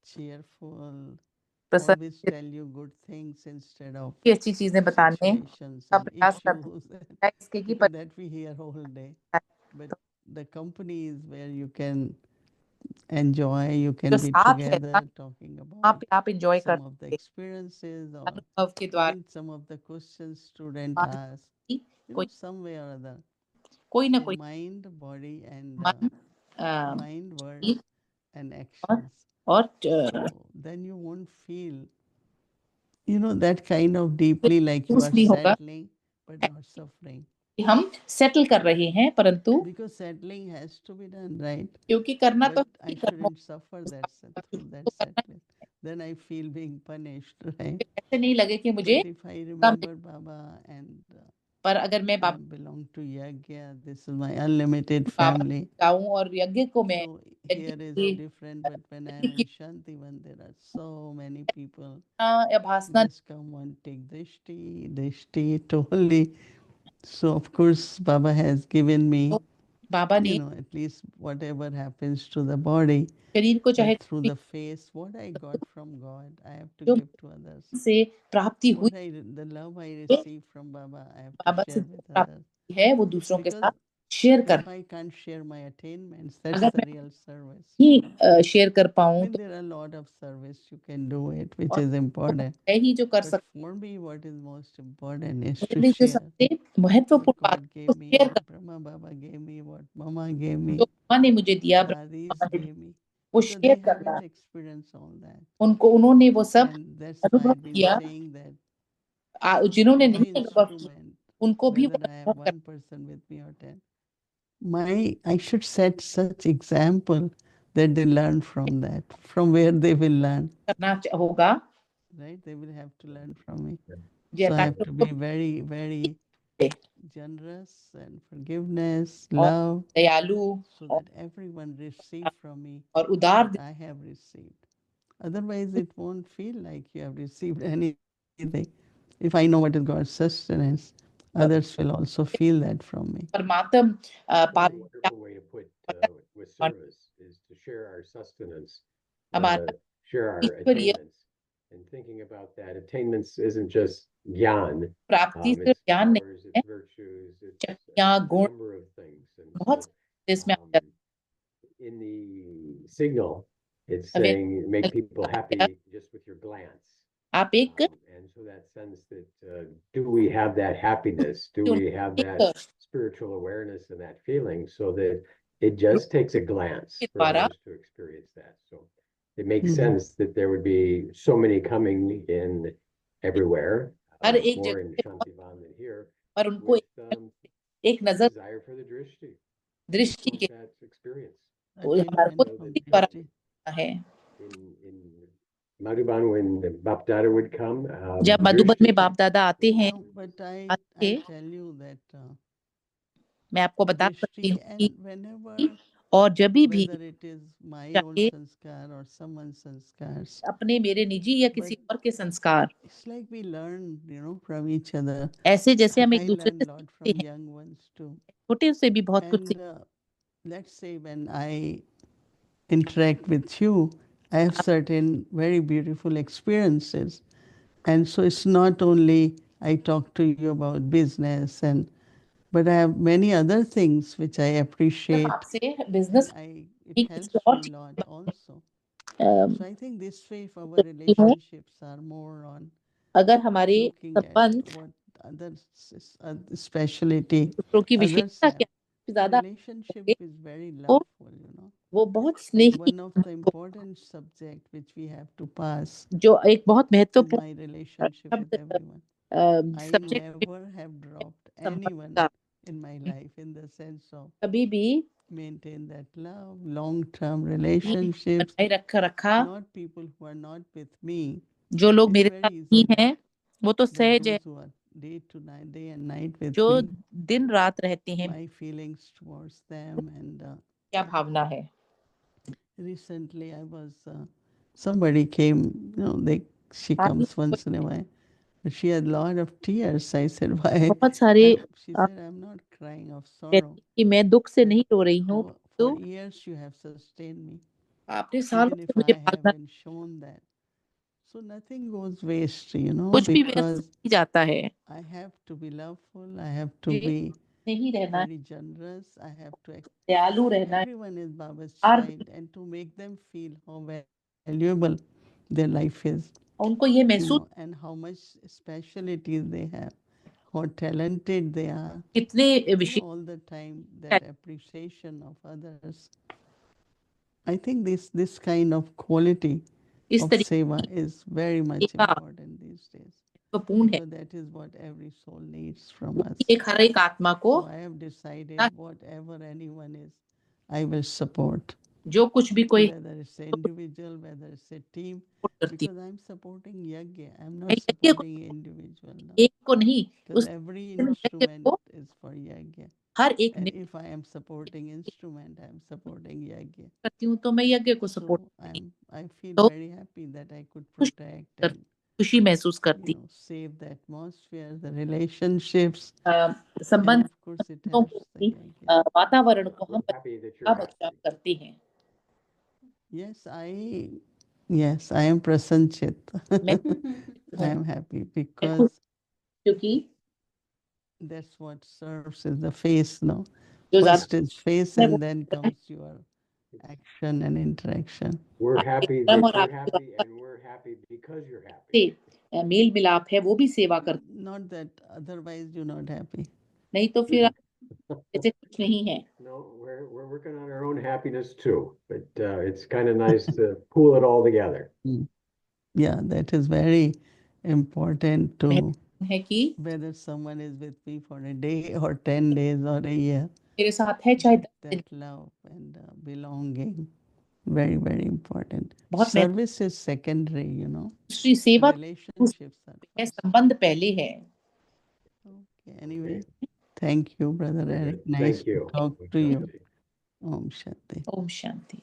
cheerful,
प्रसन्न
always tell you good things instead of
की अच्छी चीजें बताने
situations
का
and
प्रयास करती
issues
है, इसके की
that we hear whole day. But
तो
the company is where you can enjoy, you
जो
can be
साथ है ना,
together talking
वहाँ
about
पे आप एंजॉय कर
some of the
सकते हैं,
experiences or
अनुभव के द्वारा
even some of the questions student
बात
ask,
की, कोई
some way or other.
कोई ना
So
कोई
mind, body, and
मन,
mind, words,
की
and
और
actions.
और
So then you won't feel, that kind of deeply like you
महसूस
are
नहीं होगा
settling but not suffering.
कि हम सेटल कर रहे हैं, परंतु
Because settling has to be done, right?
क्योंकि करना तो
But I
कर्मों
shouldn't suffer through that
को करना,
settling. Then I feel being punished, right?
ऐसे नहीं लगे कि मुझे
But if I
come,
remember Baba and
पर अगर मैं
I
Baba
belong to Yagya, this is my unlimited
Baba
family.
जाऊं और यज्ञ को मैं
So
यज्ञ
here is
के
different, but when I am in Shantivan, there are so many people
या
who
भाषण
just come and take dishti totally. So of course Baba has given me,
बाबा ने
at least whatever happens to the body,
शरीर को चाहे
but through the face, what I got from God, I have to
जो
give to others.
से प्राप्ति हुई
The love I
है,
receive from Baba, I have to
बाबा से
share
जो
with others.
प्राप्ति है वो दूसरों के
Because
साथ शेयर
if
करना।
I can't share my attainments, that's
अगर
the
मैं
real service.
ही शेयर कर
I
पाऊं
mean,
तो
there are a lot of service you can do it, which
और
is important.
है ही जो कर
But
सकते,
for me, what is most important is
मेरे
to
लिए जो
share
सबसे
what
महत्वपूर्ण बात
God
है वो
gave me,
शेयर
what
कर,
Brahma Baba gave me, what Mama gave
जो
me,
माँ ने मुझे दिया,
what
ब्रह्मा
Adis
बाबा ने
gave
दिया,
me,
वो
because
शेयर
they
करना
haven't
है।
experienced all that.
उन्होंने वो सब
And that's why
अनुभव
I've been
किया,
saying that
जिन्होंने
my
नहीं अनुभव किया
instrument,
उनको भी वो
whether I have
अनुभव
one person with me or 10, I should set such example that they learn from that, from where they will learn,
करना होगा,
right? They will have to learn from me.
जो
So I have
ताकि
to
उनको
be very, very generous and forgiveness,
और
love,
दयालु
so
और,
that everyone receive from me
और उदार
what I have received. Otherwise, it won't feel like you have received anything. If I know what is God's sustenance, others will also feel that from me.
परमात्म
What a
पालन
wonderful way to put with service is to share our sustenance,
हमारा
share our
ईश्वरीय
attainments, and thinking about that. Attainments isn't just gyan,
प्राप्ति सिर्फ
it's
ज्ञान नहीं
powers,
है,
it's virtues, it's
शक्तियाँ
a
गुण
number of things. And
बहुत
so
इसमें आ जाते
in the signal, it's
हैं।
saying make people happy just with your glance.
आप एक
And so that sense that do we have that happiness? Do we have that spiritual awareness and that feeling so that it just takes a glance for
द्वारा
others to experience that? So it makes
Mhm.
sense that there would be so many coming in everywhere,
हर एक
more
जगह
in
से बहुत,
Shantivan than here,
पर उनको
with
एक नजर
desire for the drishti.
दृष्टि
Want
के
that experience.
हमारे को
Attainment of
दृष्टि द्वारा
drishti.
है।
In Madhuban, when the Bap Dada would come,
जब मधुबन में
drishti,
बाप दादा आते हैं
No, but I
आते
tell you that
मैं आपको बता सकती
drishti,
हूँ कि
and whenever,
और जब भी
whether it is my own
चाहे
sanskar or someone's sanskars,
अपने मेरे निजी या किसी और के संस्कार,
it's like we learn, from each other.
ऐसे जैसे हम एक
I
दूसरे
learn
से
a lot
सीखते
from
हैं,
young ones too.
छोटे से भी बहुत कुछ
And let's say when I interact with you, I have certain very beautiful experiences. And so it's not only I talk to you about business but I have many other things which I
सिर्फ
appreciate.
आपसे business
It
नहीं,
helps
किसी और
me a
चीज
lot
में,
also.
Um,
So I think this way if our
करती हूँ।
relationships are more on
अगर हमारे
looking at
संबंध
what others speciality
दूसरों की
others
विशेषता
have,
क्या
the
ज्यादा
relationship
होंगे,
is very
तो
loveful.
वो बहुत
Like
Snehi
one of the important subject which we have to pass
जो एक बहुत
in
महत्वपूर्ण
my relationship with
शब्द
everyone. I
subject
never have dropped
संबंध
anyone
का
in my life in the sense of
कभी भी
maintain that love, long-term
ये
relationships,
बनाए रखा
not people who are not with me.
जो लोग
It's
मेरे
very
साथ नहीं
easy,
हैं वो तो
but
सहज है,
those who are day to night, day and night with
जो
me,
दिन रात रहते हैं,
my feelings towards them. And
क्या भावना है।
recently I was, somebody came, she comes once in a while. But she had a lot of tears. I said, why?
बहुत सारे
She said, I'm not crying of
कहते
sorrow.
हैं कि मैं दुख से नहीं रो रही हूँ,
For
तो
years you have sustained me,
आपने सालों
even
से
if
मुझे
I
पालना,
haven't shown that. So nothing goes waste,
कुछ भी व्यर्थ
because
नहीं जाता है।
I have to be loveful. I have to
मुझे
be
नहीं रहना है,
very generous. I have to
दयालु रहना है,
everyone is Baba's
और
child, and to make them feel how valuable their life is,
उनको ये महसूस
and how much specialties they have, how talented they are.
कितने विशेष
All the time that appreciation of others. I think this kind of quality
इस
of
तरीके
seva is very much
सेवा
important these days,
महत्वपूर्ण है
because that is what every soul needs from us.
एक हर एक आत्मा को
So I have decided whatever anyone is, I will support.
जो कुछ भी कोई
Whether it's an individual, whether it's a team,
support करती
because I'm supporting yajna. I'm
है।
not
यज्ञ को
supporting individual now.
एक को नहीं,
Because
उस
every
यज्ञ
instrument
को
is for yajna.
हर एक
And
निमित्त
if I am supporting instrument, I am supporting yajna.
करती हूँ तो मैं यज्ञ को सपोर्ट
So I feel
तो
very happy that I could
खुश
protect
कर,
and
खुशी महसूस करती
save the atmosphere, the relationships, and
संबंध
of course it
संबंधों
helps
को
the
भी,
yajna.
वातावरण को हम
Happy that you're
बचाव
happy.
करते हैं।
Yes, I am Prasanchit.
मैं
I am happy because
क्योंकि
that's what serves as the face, no?
जो
First is face
है वो
and then comes your action and interaction.
We're happy
Prem
that
और
you're
आपकी
happy, and we're happy because you're happy.
से mail मिलाप है, वो भी सेवा करते,
Not that otherwise you're not happy.
नहीं तो फिर ऐसे कुछ नहीं है।
No, we're working on our own happiness too, but it's kind of nice to pool it all together.
Yeah, that is very important to
है कि
whether someone is with me for a day or 10 days or a year.
मेरे साथ है चाहे 10 दिन,
That love and belonging, very, very important.
बहुत
Service is secondary,
दूसरी सेवा
relationships are
है,
first.
संबंध पहले है।
Okay. Anyway, thank you, Brother
Okay,
Eric. Nice
thank
to
you.
talk to you. Om Shanti.
Om Shanti.